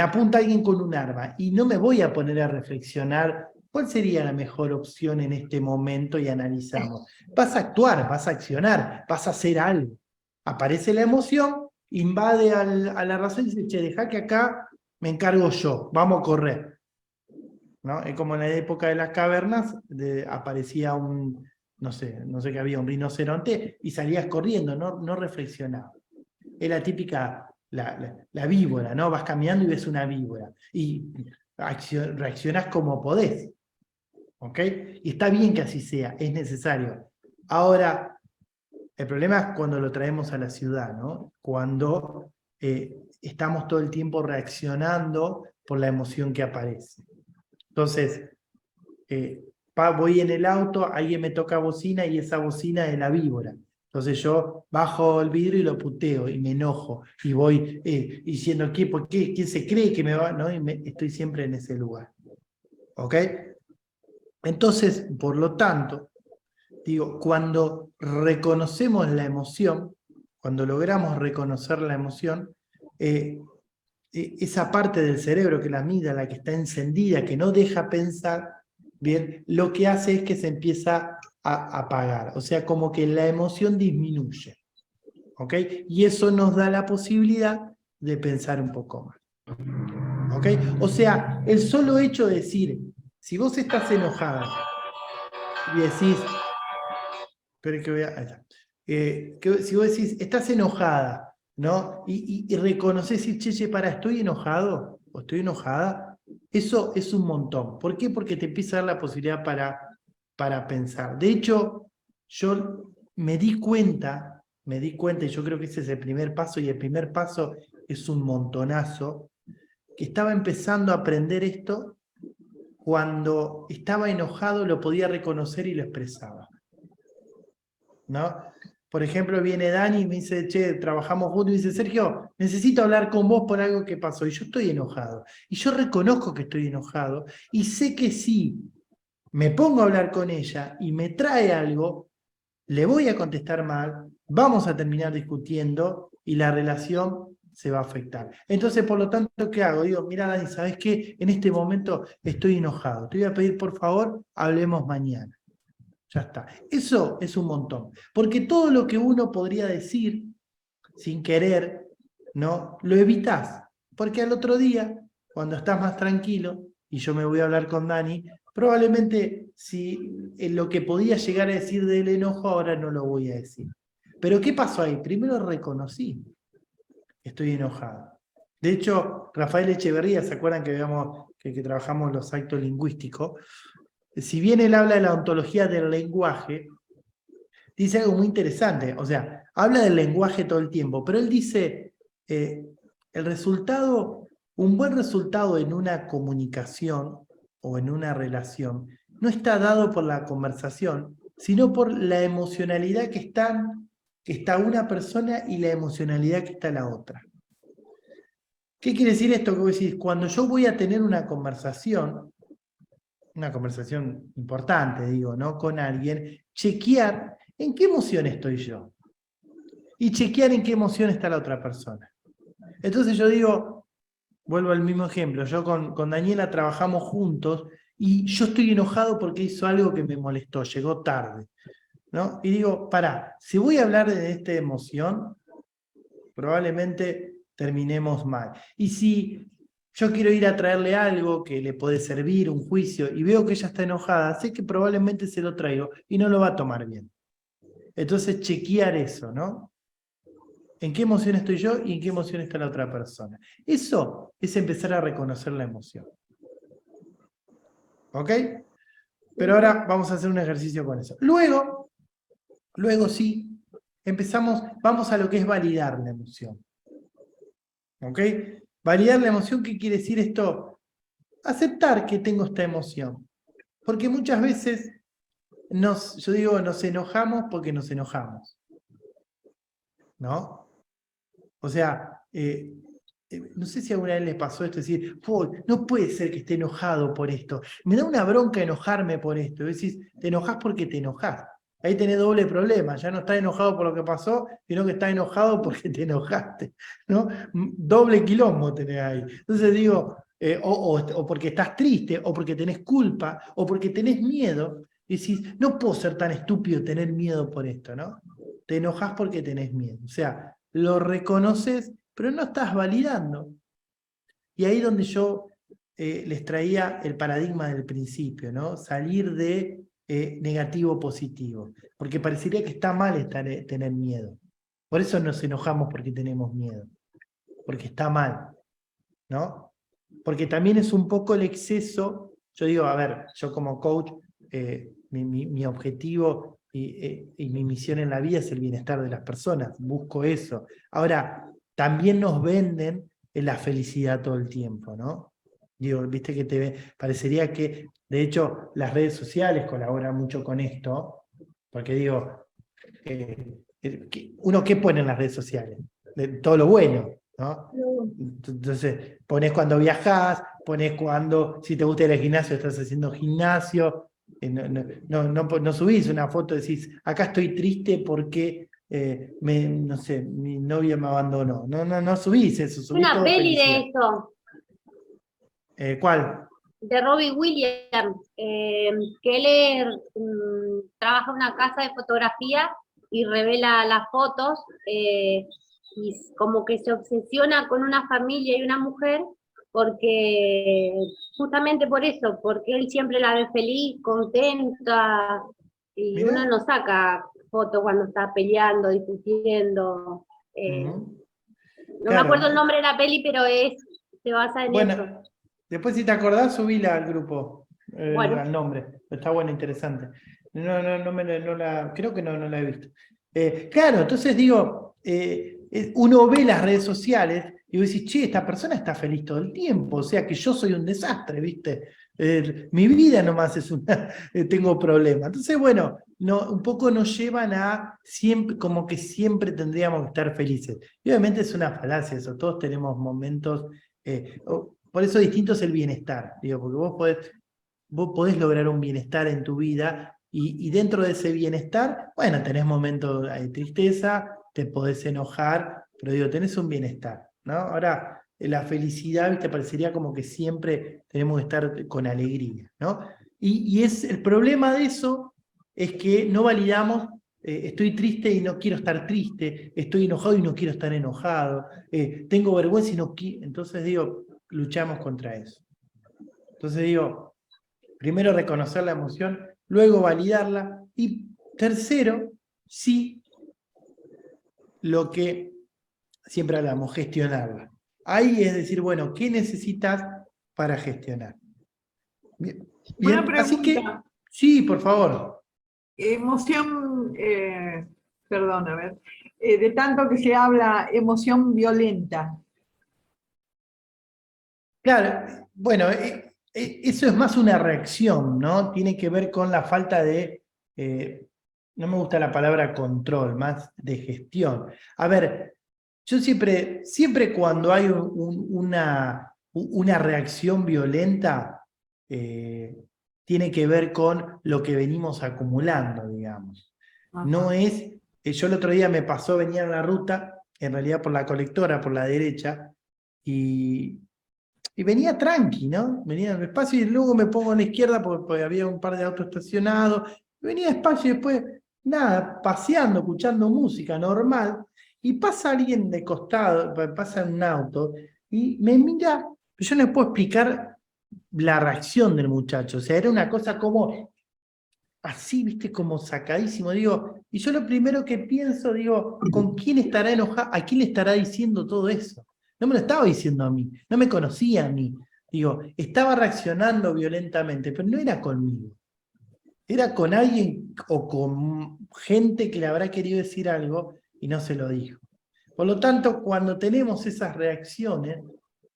apunta alguien con un arma y no me voy a poner a reflexionar cuál sería la mejor opción en este momento y analizamos. Vas a actuar, vas a accionar, vas a hacer algo. Aparece la emoción, invade a la razón y dice, che, dejá que acá me encargo yo, vamos a correr. ¿No? Es como en la época de las cavernas, aparecía no sé qué había, un rinoceronte, y salías corriendo, no reflexionabas. Es la típica, la víbora, ¿no? Vas caminando y ves una víbora, y reaccionás como podés. ¿Ok? Y está bien que así sea, es necesario. Ahora, el problema es cuando lo traemos a la ciudad, ¿no? Cuando estamos todo el tiempo reaccionando por la emoción que aparece. Entonces, voy en el auto, alguien me toca bocina y esa bocina es la víbora. Entonces yo bajo el vidrio y lo puteo y me enojo y voy diciendo, ¿por qué? ¿Quién se cree que me va? ¿No? Y estoy siempre en ese lugar. ¿Ok? Entonces, por lo tanto, digo, cuando reconocemos la emoción, cuando logramos reconocer la emoción, esa parte del cerebro que es la amígdala, que está encendida, que no deja pensar, bien, lo que hace es que se empieza a apagar, o sea, como que la emoción disminuye, ¿ok? Y eso nos da la posibilidad de pensar un poco más, ¿ok? O sea, el solo hecho de decir, si vos estás enojada y decís, esperen que voy a, ahí está. Si vos decís, estás enojada, ¿no? Y reconoces, che, para, estoy enojado o estoy enojada, eso es un montón. ¿Por qué? Porque te empieza a dar la posibilidad para pensar. De hecho, yo me di cuenta, y yo creo que ese es el primer paso, y el primer paso es un montonazo, que estaba empezando a aprender esto cuando estaba enojado, lo podía reconocer y lo expresaba, ¿no? Por ejemplo, viene Dani y me dice, che, trabajamos juntos, y dice, Sergio, necesito hablar con vos por algo que pasó, y yo estoy enojado. Y yo reconozco que estoy enojado, y sé que si me pongo a hablar con ella y me trae algo, le voy a contestar mal, vamos a terminar discutiendo, y la relación se va a afectar. Entonces, por lo tanto, ¿qué hago? Digo, mira, Dani, ¿sabes qué? En este momento estoy enojado. Te voy a pedir, por favor, hablemos mañana. Ya está. Eso es un montón. Porque todo lo que uno podría decir sin querer, ¿no? Lo evitás. Porque al otro día, cuando estás más tranquilo, y yo me voy a hablar con Dani, probablemente si lo que podía llegar a decir del enojo ahora no lo voy a decir. Pero ¿qué pasó ahí? Primero reconocí. Estoy enojado. De hecho, Rafael Echeverría, ¿se acuerdan que trabajamos los actos lingüísticos? Si bien él habla de la ontología del lenguaje, dice algo muy interesante. O sea, habla del lenguaje todo el tiempo, pero él dice, el resultado, un buen resultado en una comunicación o en una relación, no está dado por la conversación, sino por la emocionalidad que está una persona y la emocionalidad que está la otra. ¿Qué quiere decir esto que vos decís? Cuando yo voy a tener una conversación importante, digo, ¿no? Con alguien, chequear en qué emoción estoy yo y chequear en qué emoción está la otra persona. Entonces yo digo, vuelvo al mismo ejemplo, yo con Daniela trabajamos juntos y yo estoy enojado porque hizo algo que me molestó, llegó tarde, ¿no? Y digo, pará, si voy a hablar de esta emoción, probablemente terminemos mal. Y si yo quiero ir a traerle algo que le puede servir, un juicio, y veo que ella está enojada, sé que probablemente se lo traigo y no lo va a tomar bien. Entonces, chequear eso, ¿no? ¿En qué emoción estoy yo y en qué emoción está la otra persona? Eso es empezar a reconocer la emoción. ¿Ok? Pero ahora vamos a hacer un ejercicio con eso. Luego sí, vamos a lo que es validar la emoción. ¿Ok? Validar la emoción, ¿qué quiere decir esto? Aceptar que tengo esta emoción. Porque muchas veces nos enojamos porque nos enojamos. ¿No? O sea, no sé si alguna vez les pasó esto, decir, no puede ser que esté enojado por esto. Me da una bronca enojarme por esto. Y decís, te enojás porque te enojás. Ahí tenés doble problema, ya no estás enojado por lo que pasó, sino que estás enojado porque te enojaste, ¿no? Doble quilombo tenés ahí. Entonces digo, o porque estás triste, o porque tenés culpa, o porque tenés miedo, y decís, no puedo ser tan estúpido tener miedo por esto, ¿no? Te enojás porque tenés miedo. O sea, lo reconoces, pero no estás validando. Y ahí donde yo les traía el paradigma del principio, ¿no? Salir de negativo positivo, porque parecería que está mal tener miedo. Por eso nos enojamos porque tenemos miedo, porque está mal, ¿no? Porque también es un poco el exceso. Yo digo, a ver, yo como coach, mi objetivo y mi misión en la vida es el bienestar de las personas, busco eso. Ahora, también nos venden la felicidad todo el tiempo, ¿no? Digo, viste que parecería que, de hecho, las redes sociales colaboran mucho con esto, porque digo, uno ¿qué pone en las redes sociales? Todo lo bueno, ¿no? Entonces, pones cuando viajás, pones cuando, si te gusta ir al gimnasio, estás haciendo gimnasio, no subís una foto, decís, acá estoy triste porque, no sé, mi novia me abandonó. No subís eso, subís
Una
todo
peli
felicidad.
de esto,
¿Cuál?
de Robbie Williams, que él trabaja en una casa de fotografía y revela las fotos, y como que se obsesiona con una familia y una mujer, porque justamente por eso, porque él siempre la ve feliz, contenta, y
Mirá.
uno no saca fotos cuando está peleando, discutiendo. No me
Claro.
acuerdo el nombre de la peli, pero se basa en eso.
Bueno, después si te acordás, subíla al grupo,
Bueno.
al nombre. Está bueno, interesante. Creo que no la he visto. Claro, entonces digo, uno ve las redes sociales y vos decís, che, esta persona está feliz todo el tiempo, o sea que yo soy un desastre, ¿viste? Mi vida nomás es tengo problemas. Entonces, bueno, un poco nos llevan a siempre, como que siempre tendríamos que estar felices. Y obviamente es una falacia eso, todos tenemos momentos, por eso distinto es el bienestar, digo, porque vos podés lograr un bienestar en tu vida y dentro de ese bienestar, bueno, tenés momentos de tristeza, te podés enojar, pero digo, tenés un bienestar, ¿no? Ahora, la felicidad, ¿viste? Parecería como que siempre tenemos que estar con alegría, ¿no? Y el problema de eso es que no validamos, estoy triste y no quiero estar triste, estoy enojado y no quiero estar enojado, tengo vergüenza y no quiero. Entonces digo, luchamos contra eso. Entonces digo, primero reconocer la emoción, luego validarla y tercero, sí, lo que siempre hablamos, gestionarla. Ahí es decir, bueno, ¿qué necesitas para gestionar? Bien,
Una pregunta.
así que, sí, por favor.
Emoción Perdón, a ver. De tanto que se habla emoción violenta.
Claro, bueno, eso es más una reacción, ¿no? Tiene que ver con la falta de, no me gusta la palabra control, más de gestión. A ver, yo siempre cuando hay una reacción violenta, tiene que ver con lo que venimos acumulando, digamos. No
Ajá.
es, yo el otro día me pasó, venía en la ruta, en realidad por la colectora, por la derecha, y venía tranqui, ¿no? Venía despacio y luego me pongo a la izquierda porque había un par de autos estacionados. Venía despacio y después, nada, paseando, escuchando música normal. Y pasa alguien de costado, pasa en un auto y me mira. Yo no les puedo explicar la reacción del muchacho. O sea, era una cosa como así, viste, como sacadísimo. Digo, y yo lo primero que pienso, digo, ¿con quién estará enojado? ¿A quién le estará diciendo todo eso? No me lo estaba diciendo a mí, no me conocía a mí. Digo, estaba reaccionando violentamente, pero no era conmigo. Era con alguien o con gente que le habrá querido decir algo y no se lo dijo. Por lo tanto, cuando tenemos esas reacciones,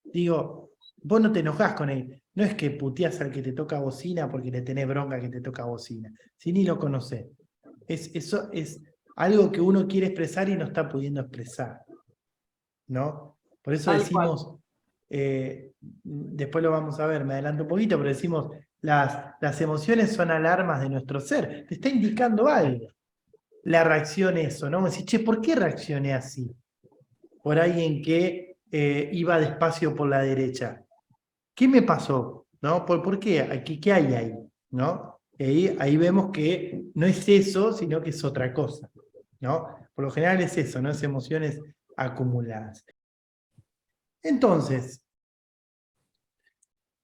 digo, vos no te enojás con él. No es que puteás al que te toca bocina porque le tenés bronca que te toca bocina. Si ni lo conocés. Eso es algo que uno quiere expresar y no está pudiendo expresar, ¿no? Por eso
Tal cual.
decimos, después lo vamos a ver, me adelanto un poquito, pero decimos, las emociones son alarmas de nuestro ser. Te está indicando algo. La reacción eso, ¿no? Me decís, che, ¿por qué reaccioné así? Por alguien que iba despacio por la derecha. ¿Qué me pasó? ¿No? ¿Por qué? ¿Qué hay ahí? ¿No? Ahí vemos que no es eso, sino que es otra cosa, ¿no? Por lo general es eso, ¿no? Es emociones acumuladas. Entonces,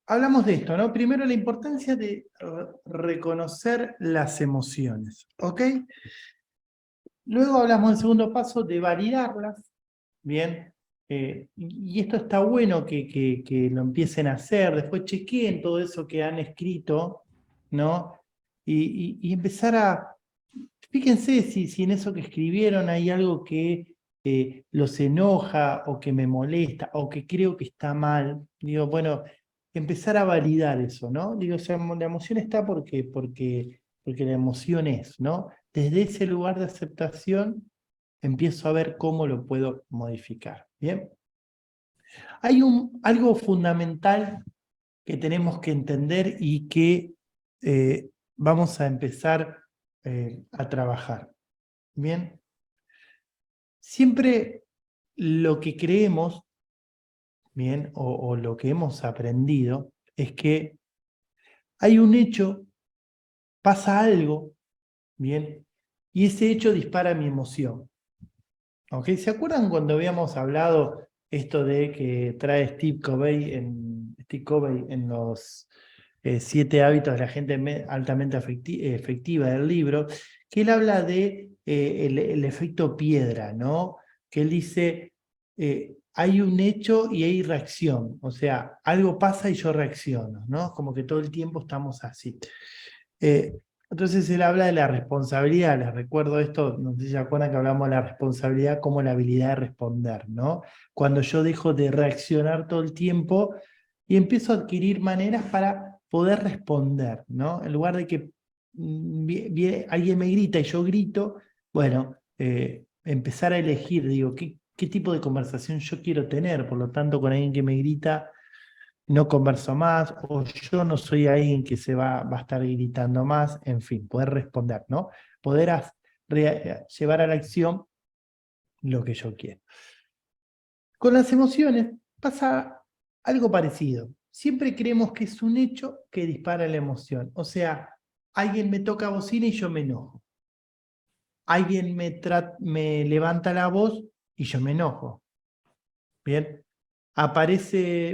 hablamos de esto, ¿no? Primero la importancia de reconocer las emociones, ¿ok? Luego hablamos del segundo paso de validarlas, ¿bien? Y esto está bueno que lo empiecen a hacer, después chequeen todo eso que han escrito, ¿no? Y empezar a, fíjense si en eso que escribieron hay algo que los enoja o que me molesta o que creo que está mal. Digo, bueno, empezar a validar eso, ¿no? Digo, o sea, la emoción está porque la emoción es, ¿no? Desde ese lugar de aceptación empiezo a ver cómo lo puedo modificar. ¿Bien? Hay algo fundamental que tenemos que entender y que vamos a empezar a trabajar. ¿Bien? Siempre lo que creemos, ¿bien? O lo que hemos aprendido es que hay un hecho, pasa algo, ¿bien? Y ese hecho dispara mi emoción. ¿Ok? ¿Se acuerdan cuando habíamos hablado esto de que trae Steve Covey en los 7 hábitos de la gente altamente efectiva del libro? Que él habla de el efecto piedra, ¿no? Que él dice, hay un hecho y hay reacción. O sea, algo pasa y yo reacciono, ¿no? Como que todo el tiempo estamos así. Eh, entonces él habla de la responsabilidad, les recuerdo esto, no sé si se acuerdan que hablamos de la responsabilidad como la habilidad de responder, ¿no? Cuando yo dejo de reaccionar todo el tiempo y empiezo a adquirir maneras para poder responder, ¿no? En lugar de que alguien me grita y yo grito, bueno, empezar a elegir, digo, ¿qué tipo de conversación yo quiero tener? Por lo tanto, con alguien que me grita no converso más, o yo no soy alguien que se va a estar gritando más, en fin, poder responder, ¿no? Poder llevar a la acción lo que yo quiero. Con las emociones pasa algo parecido. Siempre creemos que es un hecho que dispara la emoción. O sea, alguien me toca bocina y yo me enojo. Alguien me levanta la voz y yo me enojo. ¿Bien?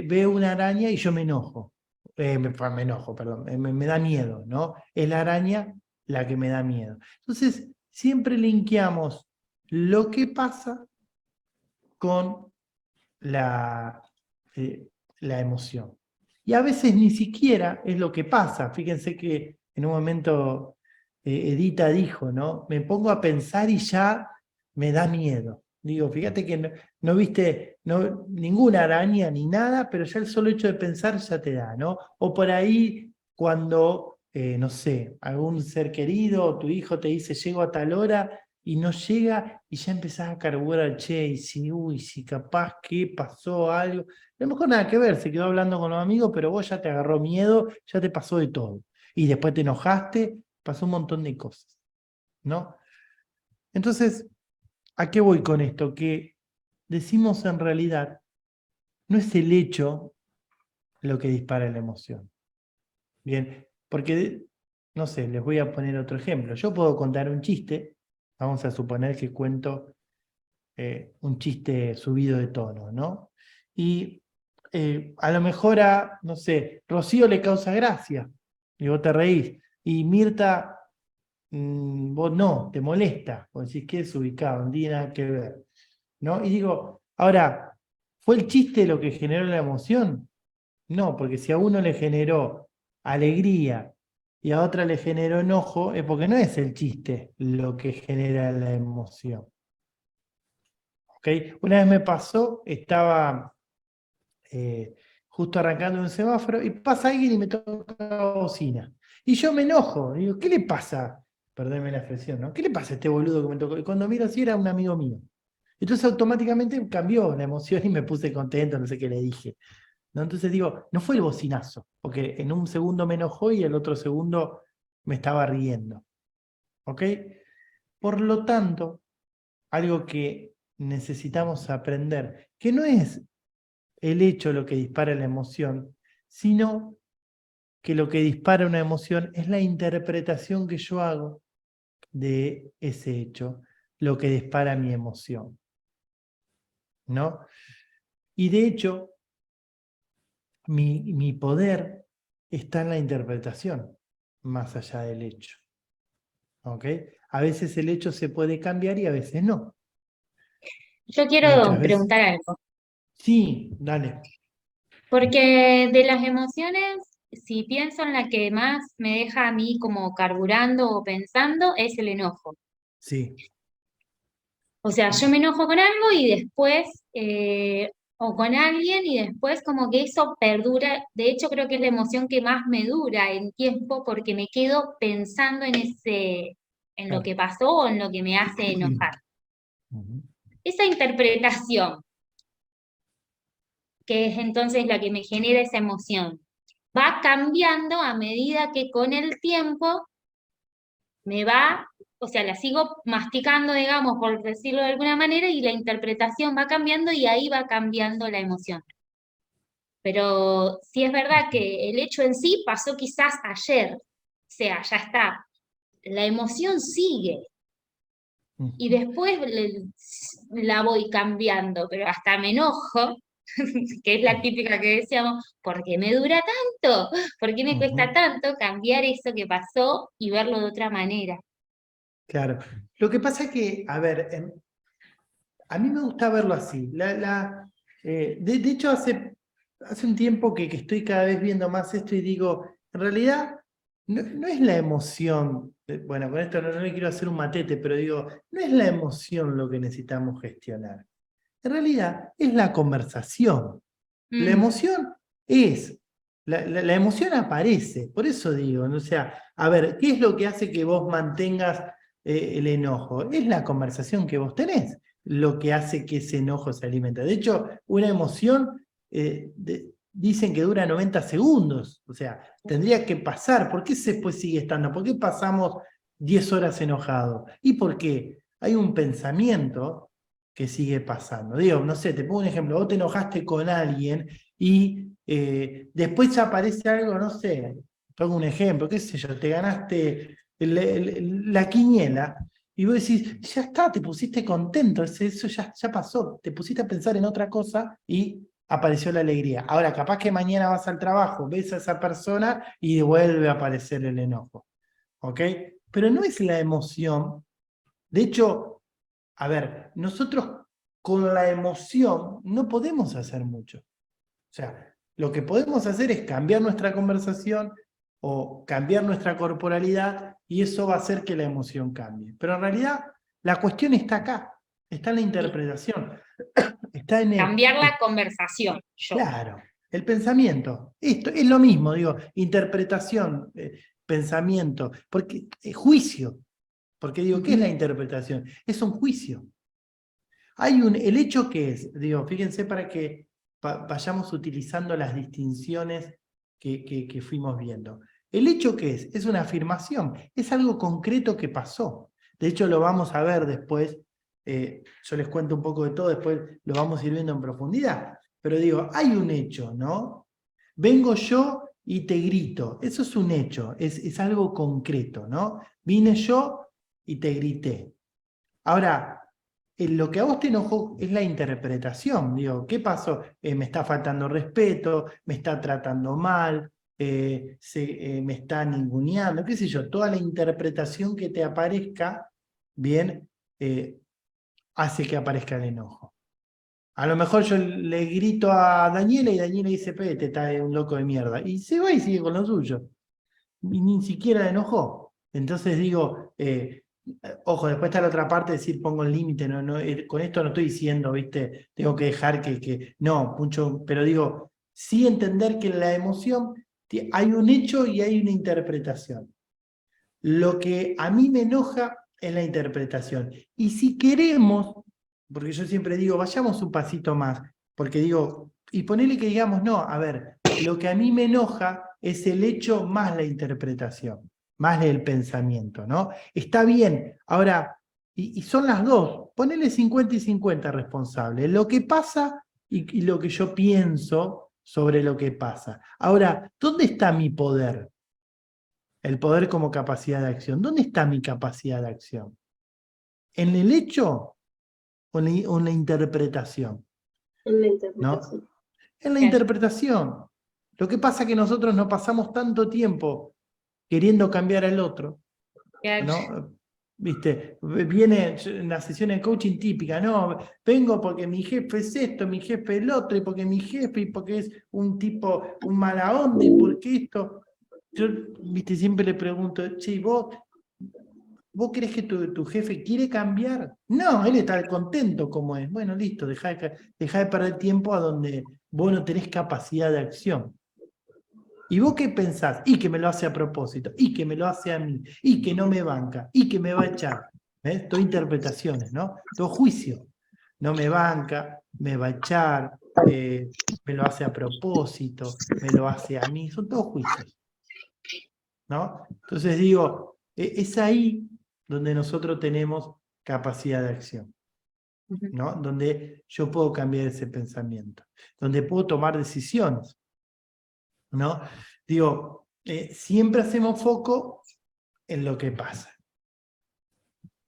Veo una araña y yo me enojo. Me enojo, perdón, me da miedo, ¿no? Es la araña la que me da miedo. Entonces, siempre linkeamos lo que pasa con la, la emoción. Y a veces ni siquiera es lo que pasa. Fíjense que en un momento Edita dijo, ¿no? Me pongo a pensar y ya me da miedo. Digo, fíjate que no viste ninguna araña ni nada, pero ya el solo hecho de pensar ya te da, ¿no? O por ahí cuando, no sé, algún ser querido o tu hijo te dice, llego a tal hora y no llega y ya empezás a carburar, che, y si, uy, si capaz que pasó algo. A lo mejor nada que ver, se quedó hablando con los amigos, pero vos ya te agarró miedo, ya te pasó de todo. Y después te enojaste, pasó un montón de cosas, ¿no? Entonces, ¿a qué voy con esto? Que decimos en realidad, no es el hecho lo que dispara la emoción. Bien, porque, no sé, les voy a poner otro ejemplo. Yo puedo contar un chiste, vamos a suponer que cuento un chiste subido de tono, ¿no? Y a lo mejor a, no sé, Rocío le causa gracia, y vos te reís, y Mirta, vos no, te molesta, vos decís que es ubicado, no tiene nada que ver, ¿no? Y digo, ahora, ¿fue el chiste lo que generó la emoción? No, porque si a uno le generó alegría y a otra le generó enojo, es porque no es el chiste lo que genera la emoción. ¿Okay? Una vez me pasó, estaba justo arrancando un semáforo y pasa alguien y me toca la bocina. Y yo me enojo, digo, ¿qué le pasa? Perdónme la expresión, ¿no? ¿Qué le pasa a este boludo que me tocó? Y cuando miro así era un amigo mío. Entonces automáticamente cambió la emoción y me puse contento, no sé qué le dije, ¿no? Entonces digo, no fue el bocinazo, porque en un segundo me enojó y el otro segundo me estaba riendo. ¿Ok? Por lo tanto, algo que necesitamos aprender, que no es el hecho lo que dispara la emoción, sino que lo que dispara una emoción es la interpretación que yo hago de ese hecho, lo que dispara mi emoción, ¿no? Y de hecho, mi poder está en la interpretación, más allá del hecho. ¿Ok? A veces el hecho se puede cambiar y a veces no.
Yo
Muchas
quiero
veces.
preguntar algo,
Sí, dale.
porque de las emociones, si pienso en la que más me deja a mí como carburando o pensando, es el enojo.
Sí.
O sea, yo me enojo con algo y después, o con alguien y después como que eso perdura. De hecho, creo que es la emoción que más me dura en tiempo porque me quedo pensando en lo
Claro.
que pasó o en lo que me hace enojar.
Ujú.
Esa interpretación, que es entonces la que me genera esa emoción, va cambiando a medida que con el tiempo me va, o sea, la sigo masticando, digamos, por decirlo de alguna manera, y la interpretación va cambiando y ahí va cambiando la emoción. Pero sí es verdad que el hecho en sí pasó quizás ayer, o sea, ya está. La emoción sigue y
Ujú.
después la voy cambiando, pero hasta me enojo, que es la típica que decíamos, ¿por qué me dura tanto? ¿Por qué me cuesta
Ujú.
tanto cambiar eso que pasó y verlo de otra manera?
Claro. Lo que pasa es que, a ver, a mí me gusta verlo así. De hecho, hace un tiempo que estoy cada vez viendo más esto y digo, en realidad, no es la emoción, bueno, con esto no le quiero hacer un matete, pero digo, no es la emoción lo que necesitamos gestionar. En realidad, es la conversación. La
Mm,
emoción es, la emoción aparece, por eso digo, ¿no? O sea, a ver, ¿qué es lo que hace que vos mantengas el enojo? Es la conversación que vos tenés, lo que hace que ese enojo se alimente. De hecho, una emoción dicen que dura 90 segundos, o sea, tendría que pasar. ¿Por qué después sigue estando? ¿Por qué pasamos 10 horas enojados? ¿Y por qué? Hay un pensamiento que sigue pasando. Digo, no sé, te pongo un ejemplo, vos te enojaste con alguien y después ya aparece algo, no sé, pongo un ejemplo, qué sé yo, te ganaste la quiniela y vos decís, ya está, te pusiste contento, eso ya pasó, te pusiste a pensar en otra cosa y apareció la alegría. Ahora, capaz que mañana vas al trabajo, ves a esa persona y vuelve a aparecer el enojo, ¿ok? Pero no es la emoción. De hecho, a ver, nosotros con la emoción no podemos hacer mucho. O sea, lo que podemos hacer es cambiar nuestra conversación, o cambiar nuestra corporalidad y eso va a hacer que la emoción cambie. Pero en realidad la cuestión está acá, está en la interpretación, está en el...
Cambiar la conversación, yo.
Claro, el pensamiento. Esto es lo mismo, digo, interpretación, pensamiento, porque juicio. Porque digo, ¿qué es la interpretación? Es un juicio. El hecho que es, digo, fíjense para que vayamos utilizando las distinciones que fuimos viendo. El hecho que es una afirmación, es algo concreto que pasó. De hecho, lo vamos a ver después, yo les cuento un poco de todo, después lo vamos a ir viendo en profundidad. Pero digo, hay un hecho, ¿no? Vengo yo y te grito, eso es un hecho, es algo concreto, ¿no? Vine yo y te grité. Ahora, lo que a vos te enojó es la interpretación. Digo, ¿qué pasó? Me está faltando respeto, me está tratando mal, me está ninguneando, qué sé yo. Toda la interpretación que te aparezca, bien, hace que aparezca el enojo. A lo mejor yo le grito a Daniela y Daniela dice, te está un loco de mierda. Y se va y sigue con lo suyo. Y ni siquiera le enojó. Entonces digo... ojo, después está la otra parte de decir pongo el límite, con esto no estoy diciendo, ¿viste? Tengo que dejar no, mucho, pero digo, sí entender que en la emoción hay un hecho y hay una interpretación. Lo que a mí me enoja es la interpretación. Y si queremos, porque yo siempre digo, vayamos un pasito más, porque digo, y ponele que digamos, no, a ver, lo que a mí me enoja es el hecho más la interpretación. Más del pensamiento, ¿no? Está bien, ahora, y son las dos, ponele 50 y 50 responsable, lo que pasa y lo que yo pienso sobre lo que pasa. Ahora, ¿dónde está mi poder? El poder como capacidad de acción. ¿Dónde está mi capacidad de acción? ¿En el hecho o en la interpretación?
En la interpretación.
¿No? En la interpretación. Lo que pasa es que nosotros no pasamos tanto tiempo queriendo cambiar al otro, ¿no? ¿Viste? Viene en la sesión de coaching típica, no, vengo porque mi jefe es esto, mi jefe es el otro, y porque mi jefe, y porque es un tipo, un mala onda, y porque esto. Yo, ¿viste? Siempre le pregunto, che, ¿vos crees que tu jefe quiere cambiar? No, él está contento como es. Bueno, listo, dejá de perder tiempo a donde vos no tenés capacidad de acción. ¿Y vos qué pensás? Y que me lo hace a propósito, y que me lo hace a mí, y que no me banca, y que me va a echar. ¿Ves? Todo interpretaciones, ¿no? Todo juicio. No me banca, me va a echar, me lo hace a propósito, me lo hace a mí. Son todos juicios, ¿no? Entonces digo, es ahí donde nosotros tenemos capacidad de acción, ¿no? Donde yo puedo cambiar ese pensamiento, donde puedo tomar decisiones, ¿no? Digo, siempre hacemos foco en lo que pasa.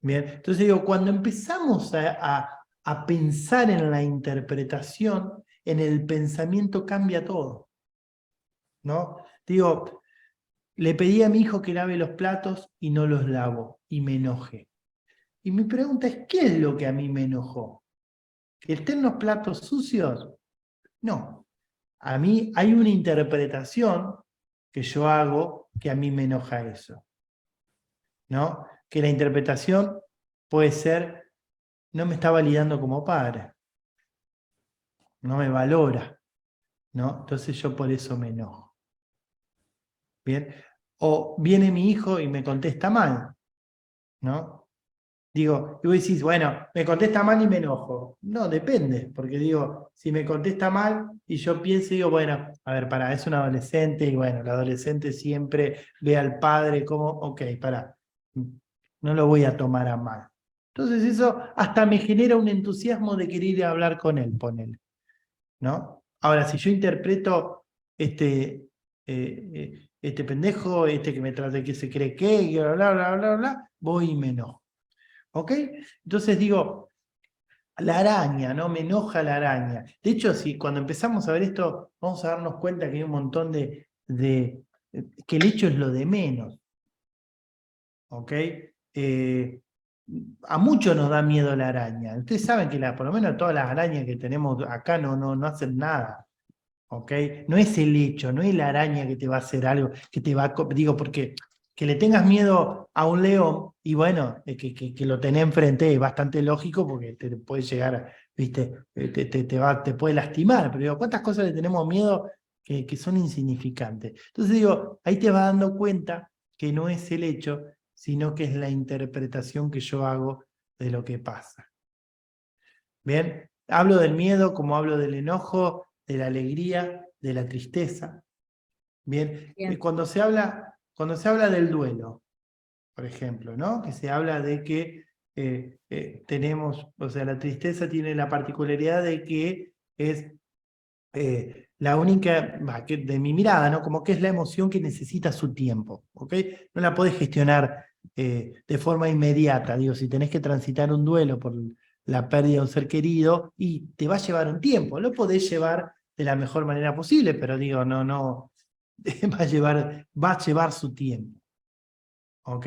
Bien, entonces digo, cuando empezamos a pensar en la interpretación, en el pensamiento cambia todo, ¿no? Digo, le pedí a mi hijo que lave los platos y no los lavo, y me enojé. Y mi pregunta es, ¿qué es lo que a mí me enojó? ¿Que estén los platos sucios? No. A mí hay una interpretación que yo hago que a mí me enoja eso, ¿no? Que la interpretación puede ser, no me está validando como padre, no me valora, ¿no? Entonces yo por eso me enojo. ¿Bien? O viene mi hijo y me contesta mal, ¿no? Digo, y vos decís, bueno, me contesta mal y me enojo. No, depende, porque digo, si me contesta mal y yo pienso y digo, bueno, a ver, es un adolescente y bueno, el adolescente siempre ve al padre como, ok, no lo voy a tomar a mal. Entonces eso hasta me genera un entusiasmo de querer ir a hablar con él, ponele, ¿no? Ahora, si yo interpreto este pendejo, que me trata, que se cree que, bla, bla, bla, bla, voy y me enojo. ¿Ok? Entonces digo, la araña, ¿no? Me enoja la araña. De hecho, cuando empezamos a ver esto, vamos a darnos cuenta que hay un montón que el hecho es lo de menos. ¿Ok? A muchos nos da miedo la araña. Ustedes saben que por lo menos todas las arañas que tenemos acá no hacen nada. ¿ok? No es el hecho, no es la araña que te va a hacer algo, que te va a... Digo, porque que le tengas miedo a un león, y bueno, que lo tenés enfrente es bastante lógico porque te puede llegar, ¿viste? Te puede lastimar, pero digo, ¿cuántas cosas le tenemos miedo que son insignificantes? Entonces digo, ahí te vas dando cuenta que no es el hecho, sino que es la interpretación que yo hago de lo que pasa. ¿Bien? Hablo del miedo como hablo del enojo, de la alegría, de la tristeza. ¿Bien?
Bien.
Cuando se habla del duelo, por ejemplo, ¿no? Que se habla de que tenemos, o sea, la tristeza tiene la particularidad de que es la única, de mi mirada, ¿no? Como que es la emoción que necesita su tiempo, ¿ok? No la podés gestionar de forma inmediata. Digo, si tenés que transitar un duelo por la pérdida de un ser querido, y te va a llevar un tiempo, lo podés llevar de la mejor manera posible, pero digo, no, va a llevar su tiempo, ¿ok?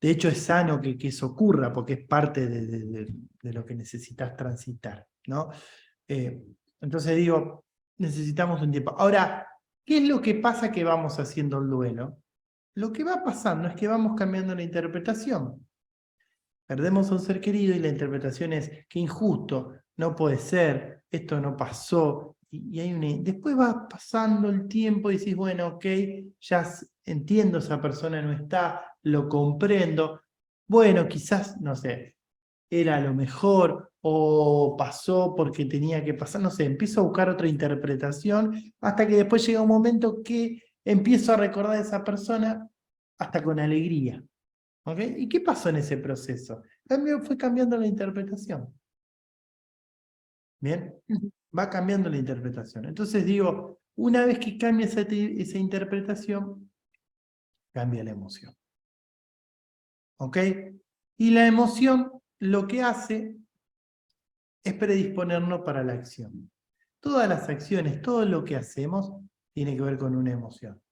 De hecho, es sano que eso ocurra, porque es parte de lo que necesitas transitar, ¿no? Entonces digo, necesitamos un tiempo. Ahora, ¿qué es lo que pasa que vamos haciendo el duelo? Lo que va pasando es que vamos cambiando la interpretación. Perdemos a un ser querido y la interpretación es que injusto, no puede ser, esto no pasó. Después va pasando el tiempo y decís, bueno, ok, ya entiendo, esa persona no está, lo comprendo. Bueno, quizás, no sé, era lo mejor o pasó porque tenía que pasar, no sé, empiezo a buscar otra interpretación hasta que después llega un momento que empiezo a recordar a esa persona hasta con alegría. ¿Ok? ¿Y qué pasó en ese proceso? Fue cambiando la interpretación. ¿Bien? Va cambiando la interpretación. Entonces digo, una vez que cambia esa interpretación, cambia la emoción. ¿Ok? Y la emoción lo que hace es predisponernos para la acción. Todas las acciones, todo lo que hacemos, tiene que ver con una emoción.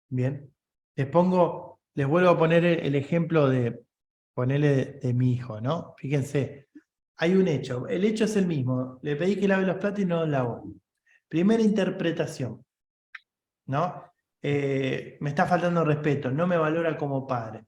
Bien. Les vuelvo a poner el ejemplo de mi hijo, ¿no? Fíjense, hay un hecho. El hecho es el mismo. Le pedí que lave los platos y no los lavó. Primera interpretación, ¿no? Me está faltando respeto, no me valora como padre.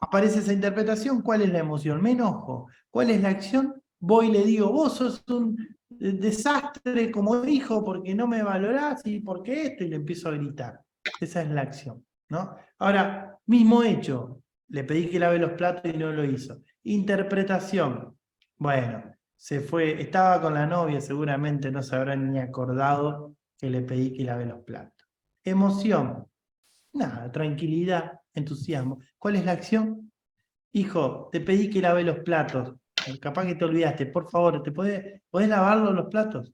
Aparece esa interpretación, ¿cuál es la emoción? Me enojo. ¿Cuál es la acción? Voy y le digo, vos sos un desastre como hijo porque no me valorás y porque esto, y le empiezo a gritar. Esa es la acción, ¿no? Ahora, mismo hecho, le pedí que lave los platos y no lo hizo. Interpretación, bueno, se fue, estaba con la novia, seguramente no se habrá ni acordado que le pedí que lave los platos. Emoción, nada, tranquilidad, entusiasmo. ¿Cuál es la acción? Hijo, te pedí que lave los platos. Capaz que te olvidaste. Por favor, ¿podés lavarlos los platos?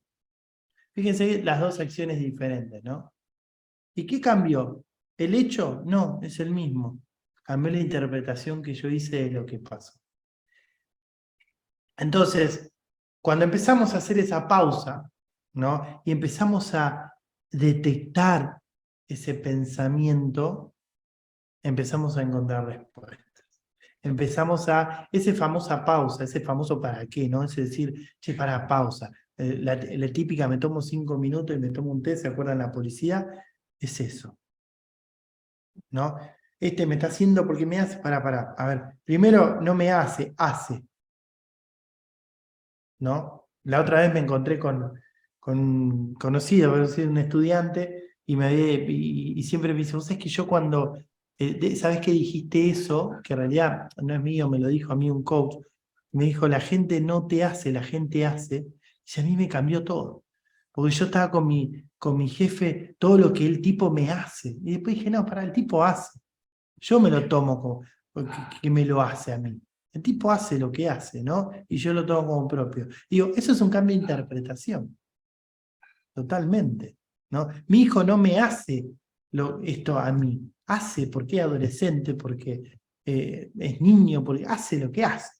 Fíjense las dos acciones diferentes, ¿no? ¿Y qué cambió? ¿El hecho? No, es el mismo. Cambió la interpretación que yo hice de lo que pasó. Entonces, cuando empezamos a hacer esa pausa, ¿no? Y empezamos a detectar ese pensamiento, empezamos a encontrar respuestas. Empezamos esa famosa pausa, ese famoso para qué, ¿no? Es decir, che, para pausa. La típica, me tomo 5 minutos y me tomo un té, ¿se acuerdan la policía? Es eso, ¿no? Me está haciendo porque me hace, para. A ver, primero no me hace, ¿no? La otra vez me encontré con un conocido, un estudiante, y siempre me dice, vos sabés que yo cuando, ¿sabés que dijiste eso? Que en realidad no es mío, me lo dijo a mí un coach, me dijo, la gente no te hace, la gente hace, y a mí me cambió todo, porque yo estaba con mi jefe, todo lo que el tipo me hace, y después dije, no, el tipo hace, yo me lo tomo como que me lo hace a mí. El tipo hace lo que hace, ¿no? Y yo lo tomo como propio. Digo, eso es un cambio de interpretación. Totalmente, ¿no? Mi hijo no me hace esto a mí. Hace porque es adolescente, porque es niño, porque hace lo que hace.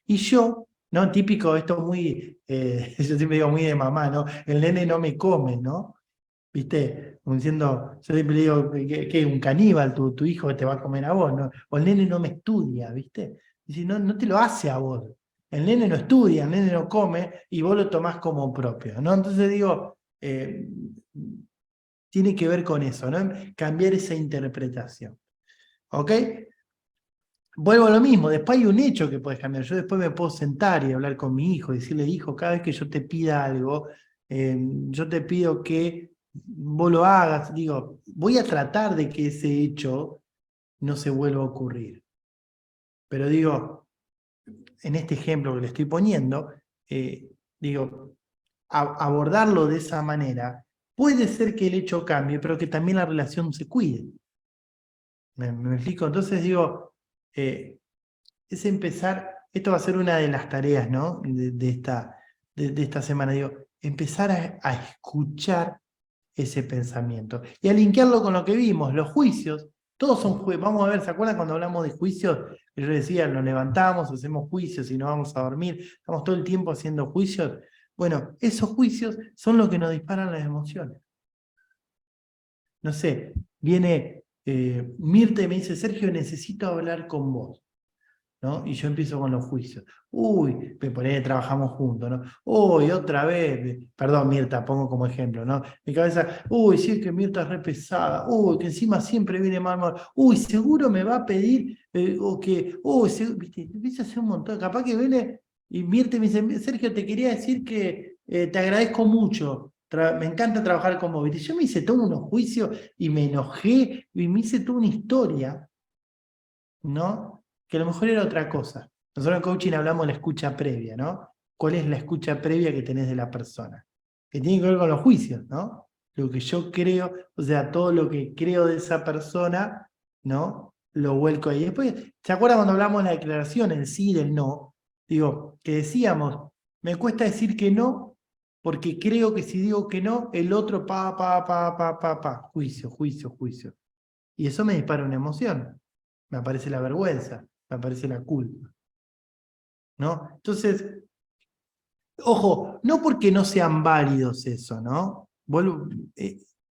Y yo, ¿no? Típico, esto muy, yo siempre digo muy de mamá, ¿no? El nene no me come, ¿no? ¿Viste? Como diciendo, yo siempre le digo que un caníbal, tu hijo te va a comer a vos, ¿no? O el nene no me estudia, ¿viste? Dice, no te lo hace a vos. el nene no estudia, el nene no come, y vos lo tomás como propio, ¿no? Entonces digo, tiene que ver con eso, ¿no? Cambiar esa interpretación. ¿Ok? Vuelvo a lo mismo, después hay un hecho que puedes cambiar. Yo después me puedo sentar y hablar con mi hijo, y decirle, hijo, cada vez que yo te pida algo, yo te pido que vos lo hagas. Digo, voy a tratar de que ese hecho no se vuelva a ocurrir. Pero digo, en este ejemplo que le estoy poniendo, digo, abordarlo de esa manera, puede ser que el hecho cambie, pero que también la relación se cuide. ¿Me explico? Entonces digo, es empezar, esto va a ser una de las tareas, ¿no? de esta semana, digo, empezar a escuchar ese pensamiento y a linkearlo con lo que vimos, los juicios. Todos son juicios. Vamos a ver, ¿se acuerdan cuando hablamos de juicios? Yo decía, nos levantamos, hacemos juicios y nos vamos a dormir, estamos todo el tiempo haciendo juicios. Bueno, esos juicios son los que nos disparan las emociones. No sé, viene Mirta y me dice, Sergio, necesito hablar con vos, ¿no? Y yo empiezo con los juicios. Uy, por ahí trabajamos juntos, ¿no? Uy, otra vez, perdón, Mirta, pongo como ejemplo, ¿no? Mi cabeza, uy, sí, es que Mirta es re pesada, uy, que encima siempre viene mal, uy, seguro me va a pedir, o que, uy, viste, empieza a hacer un montón, capaz que viene, y Mirta me dice, Sergio, te quería decir que te agradezco mucho, me encanta trabajar con vos, ¿viste? Yo me hice todos unos juicios y me enojé, y me hice toda una historia, ¿no? Que a lo mejor era otra cosa. Nosotros en coaching hablamos de la escucha previa, ¿no? ¿Cuál es la escucha previa que tenés de la persona? Que tiene que ver con los juicios, ¿no? Lo que yo creo, o sea, todo lo que creo de esa persona, ¿no? Lo vuelco ahí. Después, ¿se acuerdan cuando hablamos de la declaración, el sí y el no? Digo, que decíamos, me cuesta decir que no, porque creo que si digo que no, el otro juicio, juicio, juicio. Y eso me dispara una emoción. Me aparece la vergüenza, me aparece la culpa, ¿no? Entonces, ojo, no porque no sean válidos eso, ¿no?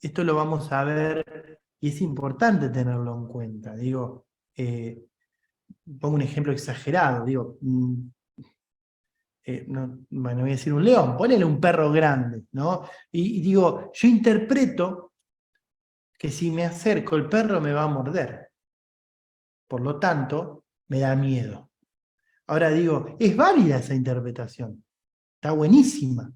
Esto lo vamos a ver y es importante tenerlo en cuenta. Digo, pongo un ejemplo exagerado, digo, bueno, voy a decir un león, ponele un perro grande, ¿no? Y digo, yo interpreto que si me acerco el perro me va a morder. Por lo tanto, me da miedo. Ahora digo, es válida esa interpretación. Está buenísima.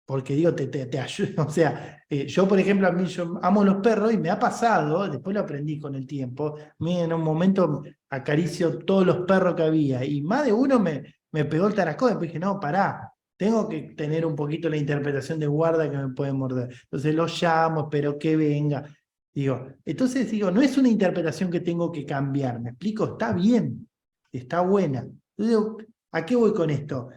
Porque digo, te ayuda. O sea, yo, por ejemplo, yo amo los perros y me ha pasado, después lo aprendí con el tiempo, en un momento acaricio todos los perros que había y más de uno me pegó el tarascón. Después dije, no, pará, tengo que tener un poquito la interpretación de guarda que me puede morder. Entonces lo llamo, espero que venga. Entonces digo, no es una interpretación que tengo que cambiar, ¿me explico? Está bien, está buena. Entonces, ¿a qué voy con esto?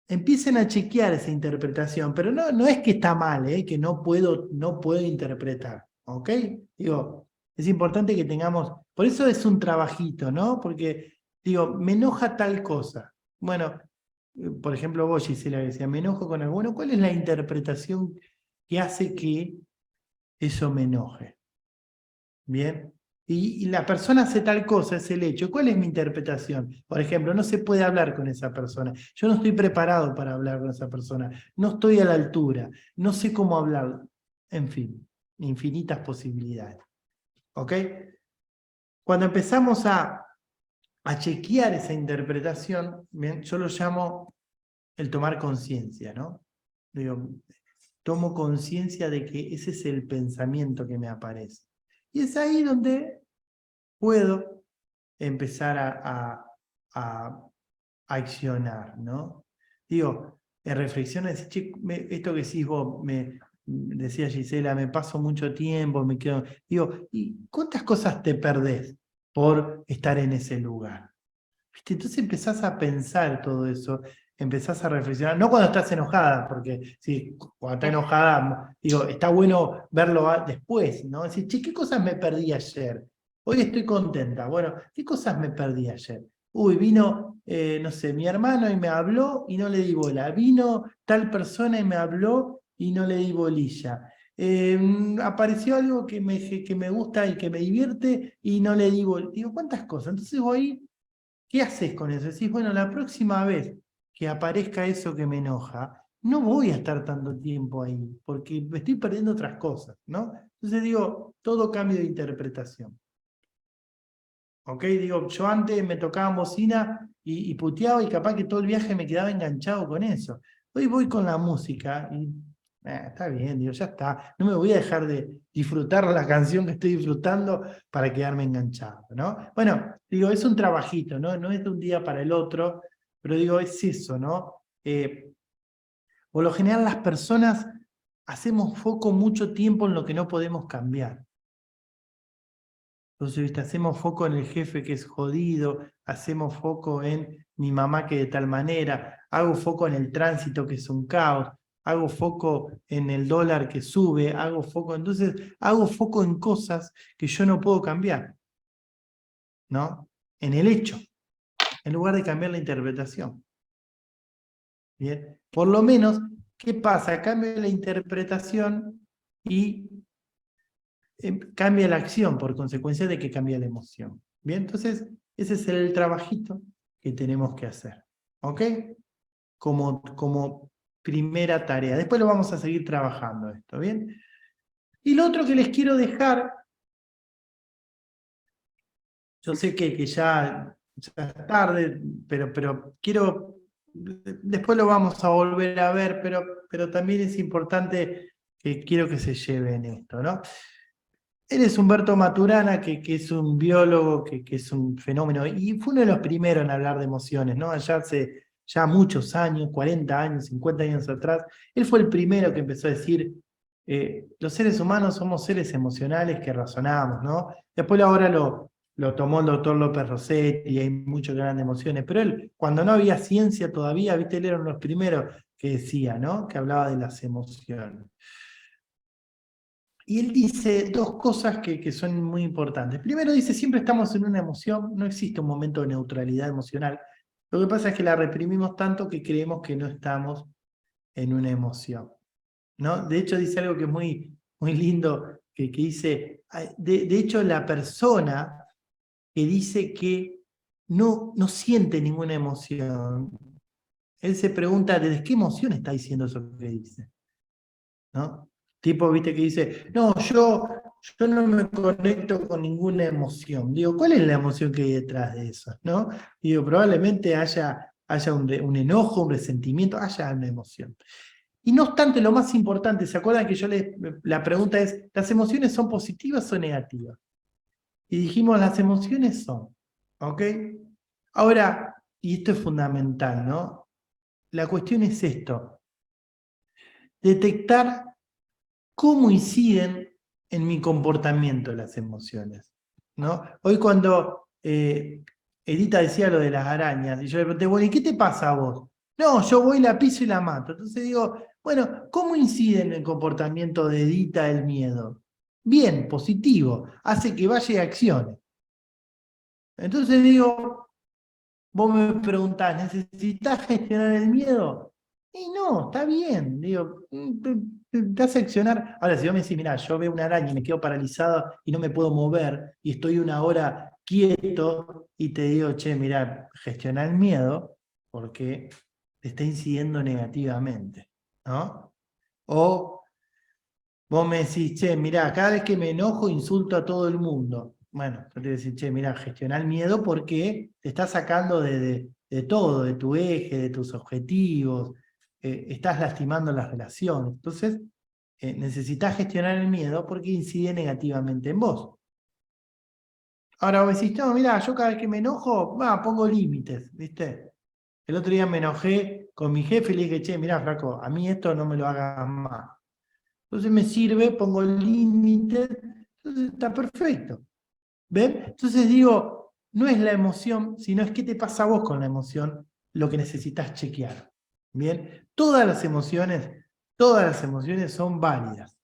Empiecen a chequear esa interpretación, pero no es que está mal, que no puedo interpretar, ¿ok? Digo, es importante que tengamos, por eso es un trabajito, ¿no? Porque, digo, me enoja tal cosa. Bueno, por ejemplo, vos, Gisela, decía, me enojo con algo. Bueno, ¿cuál es la interpretación que hace que eso me enoje? Bien, y la persona hace tal cosa, es el hecho. ¿Cuál es mi interpretación? Por ejemplo, no se puede hablar con esa persona. Yo no estoy preparado para hablar con esa persona. No estoy a la altura. No sé cómo hablar. En fin, infinitas posibilidades. ¿Ok? Cuando empezamos a chequear esa interpretación, bien, yo lo llamo el tomar conciencia, ¿no? Digo, tomo conciencia de que ese es el pensamiento que me aparece. Y es ahí donde puedo empezar a accionar, ¿no? Digo, en reflexiones, che, esto que decís vos, me decía Gisela, me paso mucho tiempo, me quedo. Digo, ¿y cuántas cosas te perdés por estar en ese lugar? ¿Viste? Entonces empezás a pensar todo eso, empezás a reflexionar, no cuando estás enojada, porque sí, cuando estás enojada, digo, está bueno verlo después, ¿no? Decir, che, ¿qué cosas me perdí ayer? Hoy estoy contenta, bueno, ¿qué cosas me perdí ayer? Uy, vino, no sé, mi hermano y me habló y no le di bola, vino tal persona y me habló y no le di bolilla. Apareció algo que me gusta y que me divierte y no le di bolilla. Digo, ¿cuántas cosas? Entonces voy ¿qué haces con eso? Decís, bueno, la próxima vez que aparezca eso que me enoja, no voy a estar tanto tiempo ahí, porque me estoy perdiendo otras cosas, ¿no? Entonces digo, todo cambio de interpretación. ¿Ok? Digo, yo antes me tocaba bocina y puteaba y capaz que todo el viaje me quedaba enganchado con eso. Hoy voy con la música y está bien, digo, ya está. No me voy a dejar de disfrutar la canción que estoy disfrutando para quedarme enganchado, ¿no? Bueno, digo, es un trabajito, ¿no? No es de un día para el otro, pero digo, es eso, ¿no? Por lo general las personas hacemos foco mucho tiempo en lo que no podemos cambiar. Entonces, ¿viste? Hacemos foco en el jefe que es jodido, hacemos foco en mi mamá que de tal manera, hago foco en el tránsito que es un caos, hago foco en el dólar que sube, entonces hago foco en cosas que yo no puedo cambiar, ¿no? En el hecho, en lugar de cambiar la interpretación. Bien, por lo menos, ¿qué pasa? Cambio la interpretación y cambia la acción por consecuencia de que cambia la emoción. Bien, entonces ese es el trabajito que tenemos que hacer. ¿Ok? Como primera tarea. Después lo vamos a seguir trabajando esto. ¿Bien? Y lo otro que les quiero dejar, yo sé que ya es tarde, pero quiero, después lo vamos a volver a ver, pero también es importante que quiero que se lleven esto, ¿no? Él es Humberto Maturana, que es un biólogo, que es un fenómeno, y fue uno de los primeros en hablar de emociones, ¿no? Allá hace ya muchos años, 40 años, 50 años atrás, él fue el primero que empezó a decir, los seres humanos somos seres emocionales que razonamos, ¿no? Después ahora lo tomó el doctor López Rossetti, y hay muchos que hablan de emociones, pero él, cuando no había ciencia todavía, viste, él era uno de los primeros que decía, ¿no? Que hablaba de las emociones. Y él dice dos cosas que son muy importantes. Primero dice, siempre estamos en una emoción, no existe un momento de neutralidad emocional. Lo que pasa es que la reprimimos tanto que creemos que no estamos en una emoción, ¿no? De hecho dice algo que es muy, muy lindo, que dice, de hecho la persona que dice que no siente ninguna emoción, él se pregunta, ¿desde qué emoción está diciendo eso que dice? ¿No? Tipo, viste, que dice, no, yo no me conecto con ninguna emoción. Digo, ¿cuál es la emoción que hay detrás de eso? ¿No? Digo, probablemente haya un enojo, un resentimiento, haya una emoción. Y no obstante, lo más importante, ¿se acuerdan que la pregunta es, ¿las emociones son positivas o negativas? Y dijimos, las emociones son, ¿ok? Ahora, y esto es fundamental, ¿no? La cuestión es esto, detectar cómo inciden en mi comportamiento las emociones, ¿no? Hoy cuando Edita decía lo de las arañas, y yo le pregunté, bueno, ¿y qué te pasa a vos? No, yo voy, la piso y la mato. Entonces digo, bueno, ¿cómo incide en el comportamiento de Edita el miedo? Bien, positivo, hace que vaya y accione. Entonces digo, vos me preguntás, ¿necesitas gestionar el miedo? Y no, está bien, digo, te hace accionar. Ahora, si vos me decís, mirá, yo veo una araña y me quedo paralizado y no me puedo mover, y estoy una hora quieto, y te digo, che, mirá, gestiona el miedo, porque te está incidiendo negativamente, ¿no? O vos me decís, che, mirá, cada vez que me enojo insulto a todo el mundo. Bueno, yo te voy a decir, che, mirá, gestiona el miedo porque te está sacando de todo, de tu eje, de tus objetivos, estás lastimando las relaciones. Entonces, necesitas gestionar el miedo porque incide negativamente en vos. Ahora vos decís, no, mirá, yo cada vez que me enojo, pongo límites, ¿viste? El otro día me enojé con mi jefe y le dije, che, mirá, flaco, a mí esto no me lo hagas más. Entonces me sirve, pongo límites, entonces está perfecto. ¿Ven? Entonces digo, no es la emoción, sino es qué te pasa a vos con la emoción, lo que necesitas chequear. ¿Bien? Todas las emociones son válidas.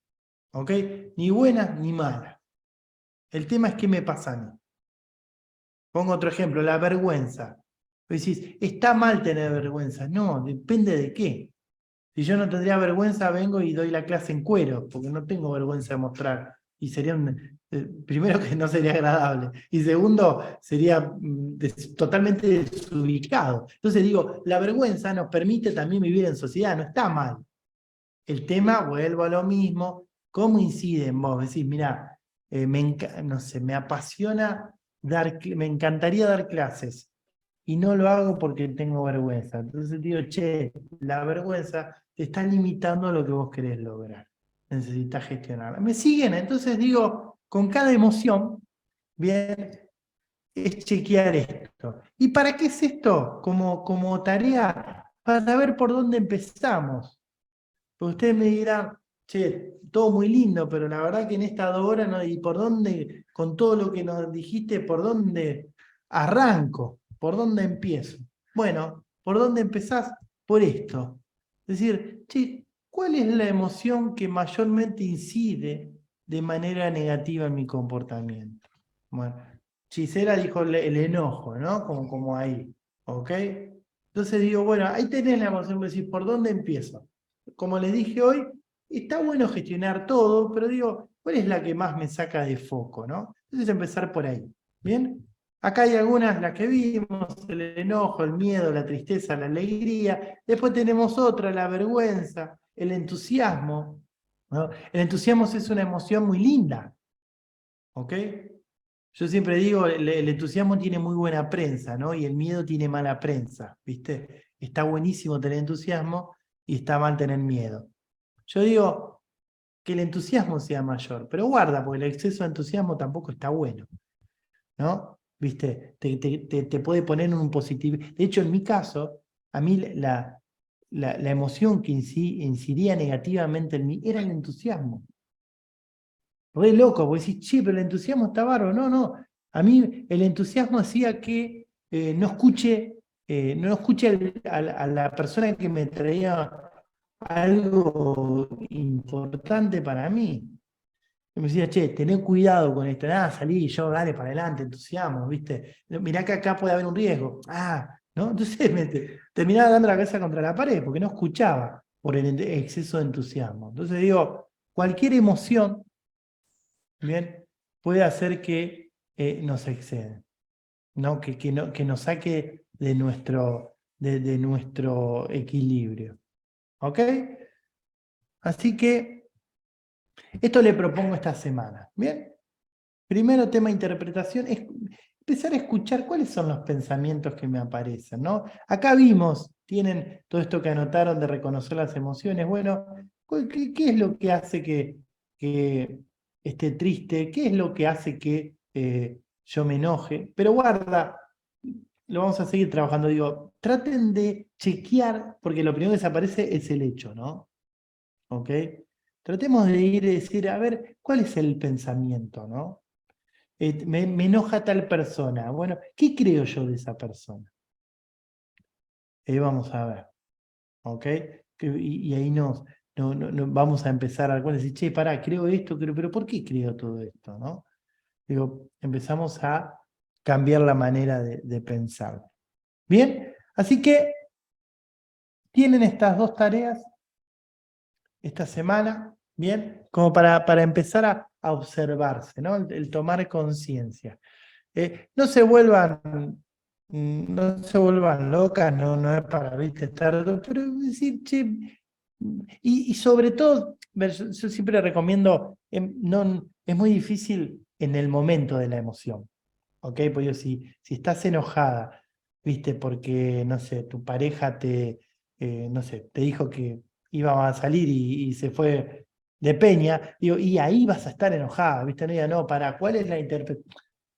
¿Ok? Ni buenas ni malas. El tema es qué me pasa a mí. Pongo otro ejemplo, la vergüenza. Vos decís, está mal tener vergüenza. No, depende de qué. Si yo no tendría vergüenza, vengo y doy la clase en cuero, porque no tengo vergüenza de mostrar y sería primero que no sería agradable, y segundo, sería totalmente desubicado. Entonces digo, la vergüenza nos permite también vivir en sociedad, no está mal. El tema, vuelvo a lo mismo, ¿cómo incide en vos? Decís, mirá, no sé, me apasiona me encantaría dar clases, y no lo hago porque tengo vergüenza. Entonces digo, che, la vergüenza te está limitando a lo que vos querés lograr. Necesitas gestionarla. ¿Me siguen? Entonces digo, con cada emoción, bien, es chequear esto. ¿Y para qué es esto? Como tarea, para ver por dónde empezamos. Porque ustedes me dirán, che, todo muy lindo, pero la verdad que en estas 2 horas, ¿no? ¿Y por dónde, con todo lo que nos dijiste, por dónde arranco? ¿Por dónde empiezo? Bueno, ¿por dónde empezás? Por esto. Es decir, che, ¿cuál es la emoción que mayormente incide de manera negativa en mi comportamiento? Bueno, Gisela dijo el enojo, ¿no? Como ahí, ¿ok? Entonces digo, bueno, ahí tenés la emoción de decir, ¿por dónde empiezo? Como les dije hoy, está bueno gestionar todo, pero digo, ¿cuál es la que más me saca de foco, no? Entonces empezar por ahí, ¿bien? Acá hay algunas, las que vimos, el enojo, el miedo, la tristeza, la alegría. Después tenemos otra, la vergüenza, el entusiasmo, ¿no? El entusiasmo es una emoción muy linda, ¿ok? Yo siempre digo, el entusiasmo tiene muy buena prensa, ¿no? Y el miedo tiene mala prensa, ¿viste? Está buenísimo tener entusiasmo y está mal tener miedo. Yo digo que el entusiasmo sea mayor, pero guarda, porque el exceso de entusiasmo tampoco está bueno, ¿no? ¿Viste? Te puede poner en un positivo. De hecho, en mi caso, a mí la emoción que incidía negativamente en mí era el entusiasmo. Re loco, porque decís, che, pero el entusiasmo está bárbaro. No, no. A mí el entusiasmo hacía que no escuche a la persona que me traía algo importante para mí. Y me decía, che, tené cuidado con esto. Nada, salí, yo dale para adelante, entusiasmo, ¿viste? Mirá que acá puede haber un riesgo. ¿no? Entonces terminaba dando la cabeza contra la pared porque no escuchaba por el exceso de entusiasmo. Entonces digo, cualquier emoción, bien, puede hacer que nos exceda, ¿no? Que nos saque de nuestro equilibrio. ¿Ok? Así que esto le propongo esta semana. ¿Bien? Primero tema interpretación, es empezar a escuchar cuáles son los pensamientos que me aparecen, ¿no? Acá vimos, tienen todo esto que anotaron de reconocer las emociones. Bueno, ¿qué es lo que hace que esté triste? ¿Qué es lo que hace que yo me enoje? Pero guarda, lo vamos a seguir trabajando. Digo, traten de chequear, porque lo primero que se aparece es el hecho, ¿no? ¿Ok? Tratemos de ir y decir, a ver, ¿cuál es el pensamiento, no? Me enoja tal persona. Bueno, ¿qué creo yo de esa persona? Vamos a ver, ¿ok? Y ahí vamos a empezar a decir, che, pará, creo esto, pero ¿por qué creo todo esto, no? Digo, empezamos a cambiar la manera de pensar. Bien, así que tienen estas 2 tareas esta semana, bien, como para empezar a observarse, ¿no? El tomar conciencia. No se vuelvan locas, no es para, ¿viste? Estar, pero decir, che, y sobre todo, yo siempre recomiendo, no, es muy difícil en el momento de la emoción, ¿ok? Porque si estás enojada, ¿viste? Porque, no sé, tu pareja no sé, te dijo que iba a salir y se fue de peña, digo, y ahí vas a estar enojada, ¿viste? No diga, no, para, ¿cuál es la interpretación?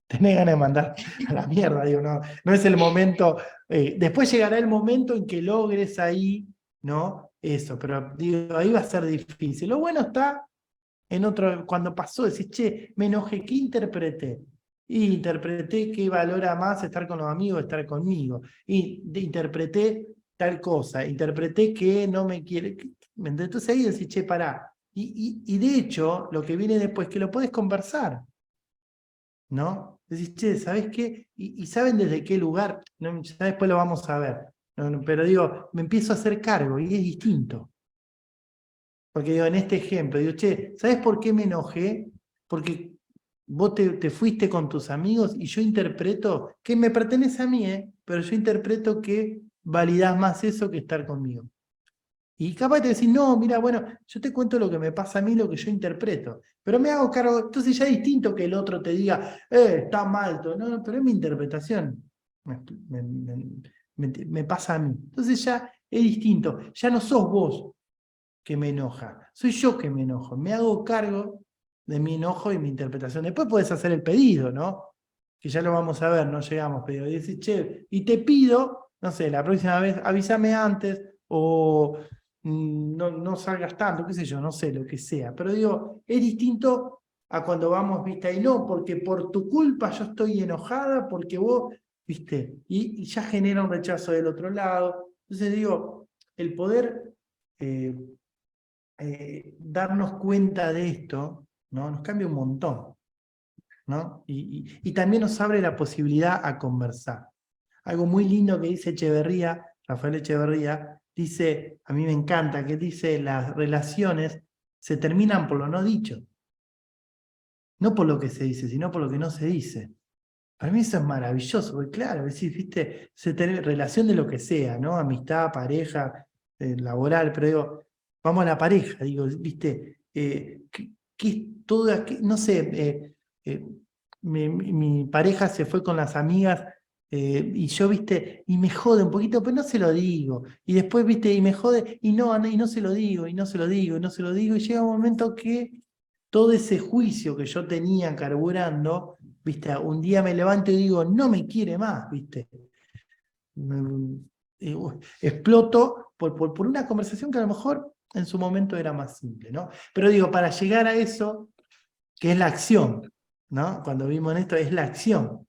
Tenés ganas de mandar a la mierda, digo, no es el momento. Después llegará el momento en que logres ahí, ¿no? Eso, pero digo, ahí va a ser difícil. Lo bueno está en otro, cuando pasó, decís, che, me enojé, ¿qué interpreté? Y interpreté que valora más estar con los amigos, estar conmigo. Y interpreté tal cosa, interpreté que no me quiere. Entonces ahí decís, che, pará. Y de hecho, lo que viene después, que lo podés conversar, ¿no? Decís, che, ¿sabés qué? Y saben desde qué lugar, no, ya después lo vamos a ver. Pero digo, me empiezo a hacer cargo y es distinto. Porque digo, en este ejemplo, digo, che, ¿sabés por qué me enojé? porque vos te fuiste con tus amigos y yo interpreto, que me pertenece a mí, pero yo interpreto que validás más eso que estar conmigo. Y capaz te decís, no, mira, bueno, yo te cuento lo que me pasa a mí, lo que yo interpreto, pero me hago cargo, entonces ya es distinto que el otro te diga, está mal, no, pero es mi interpretación, me pasa a mí. Entonces ya es distinto, ya no sos vos que me enoja, soy yo que me enojo, me hago cargo de mi enojo y mi interpretación. Después puedes hacer el pedido, ¿no? Que ya lo vamos a ver, no llegamos pedido. Y decís, che, y te pido, no sé, la próxima vez avísame antes, o no salgas tanto, qué sé yo, no sé, lo que sea. Pero digo, es distinto a cuando vamos, viste, y no, porque por tu culpa yo estoy enojada, porque vos, viste, y ya genera un rechazo del otro lado. Entonces digo, el poder darnos cuenta de esto, ¿no? Nos cambia un montón, ¿no? Y también nos abre la posibilidad a conversar. Algo muy lindo que dice Echeverría, Rafael Echeverría, dice, a mí me encanta, que dice, las relaciones se terminan por lo no dicho. No por lo que se dice, sino por lo que no se dice. Para mí eso es maravilloso, porque claro, decís, viste, relación de lo que sea, ¿no? Amistad, pareja, laboral, pero digo, vamos a la pareja, digo, viste, ¿qué es toda, no sé, mi pareja se fue con las amigas y yo, viste, y me jode un poquito, pero no se lo digo. Y después, viste, y me jode, y no se lo digo, y no se lo digo, y no se lo digo, y llega un momento que todo ese juicio que yo tenía carburando, viste, un día me levanto y digo, no me quiere más, viste. Exploto por una conversación que a lo mejor en su momento era más simple, ¿no? Pero digo, para llegar a eso, que es la acción, ¿no? Cuando vimos en esto, es la acción.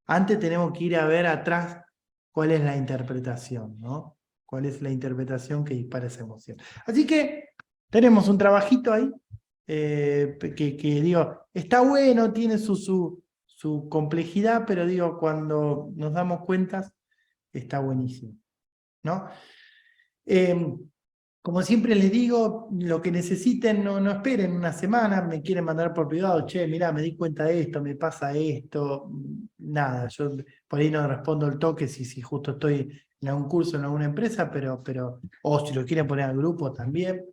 Antes tenemos que ir a ver atrás cuál es la interpretación, ¿no? Cuál es la interpretación que dispara esa emoción. Así que tenemos un trabajito ahí, que digo, está bueno, tiene su complejidad, pero digo, cuando nos damos cuenta, está buenísimo, ¿no? Como siempre les digo, lo que necesiten, no esperen una semana, me quieren mandar por privado, che, mirá, me di cuenta de esto, me pasa esto, nada, yo por ahí no respondo el toque si justo estoy en algún curso, en alguna empresa, pero o si lo quieren poner al grupo también,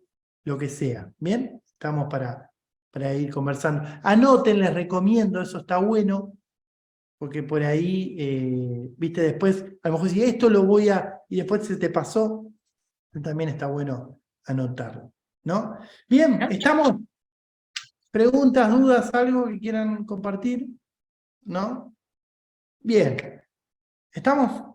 lo que sea, ¿bien? Estamos para ir conversando. Anoten, les recomiendo, eso está bueno, porque por ahí, viste, después, a lo mejor si esto lo voy a, y después se te pasó, también está bueno anotarlo, ¿no? Bien, ¿estamos? ¿Preguntas, dudas, algo que quieran compartir? ¿No? Bien. ¿Estamos?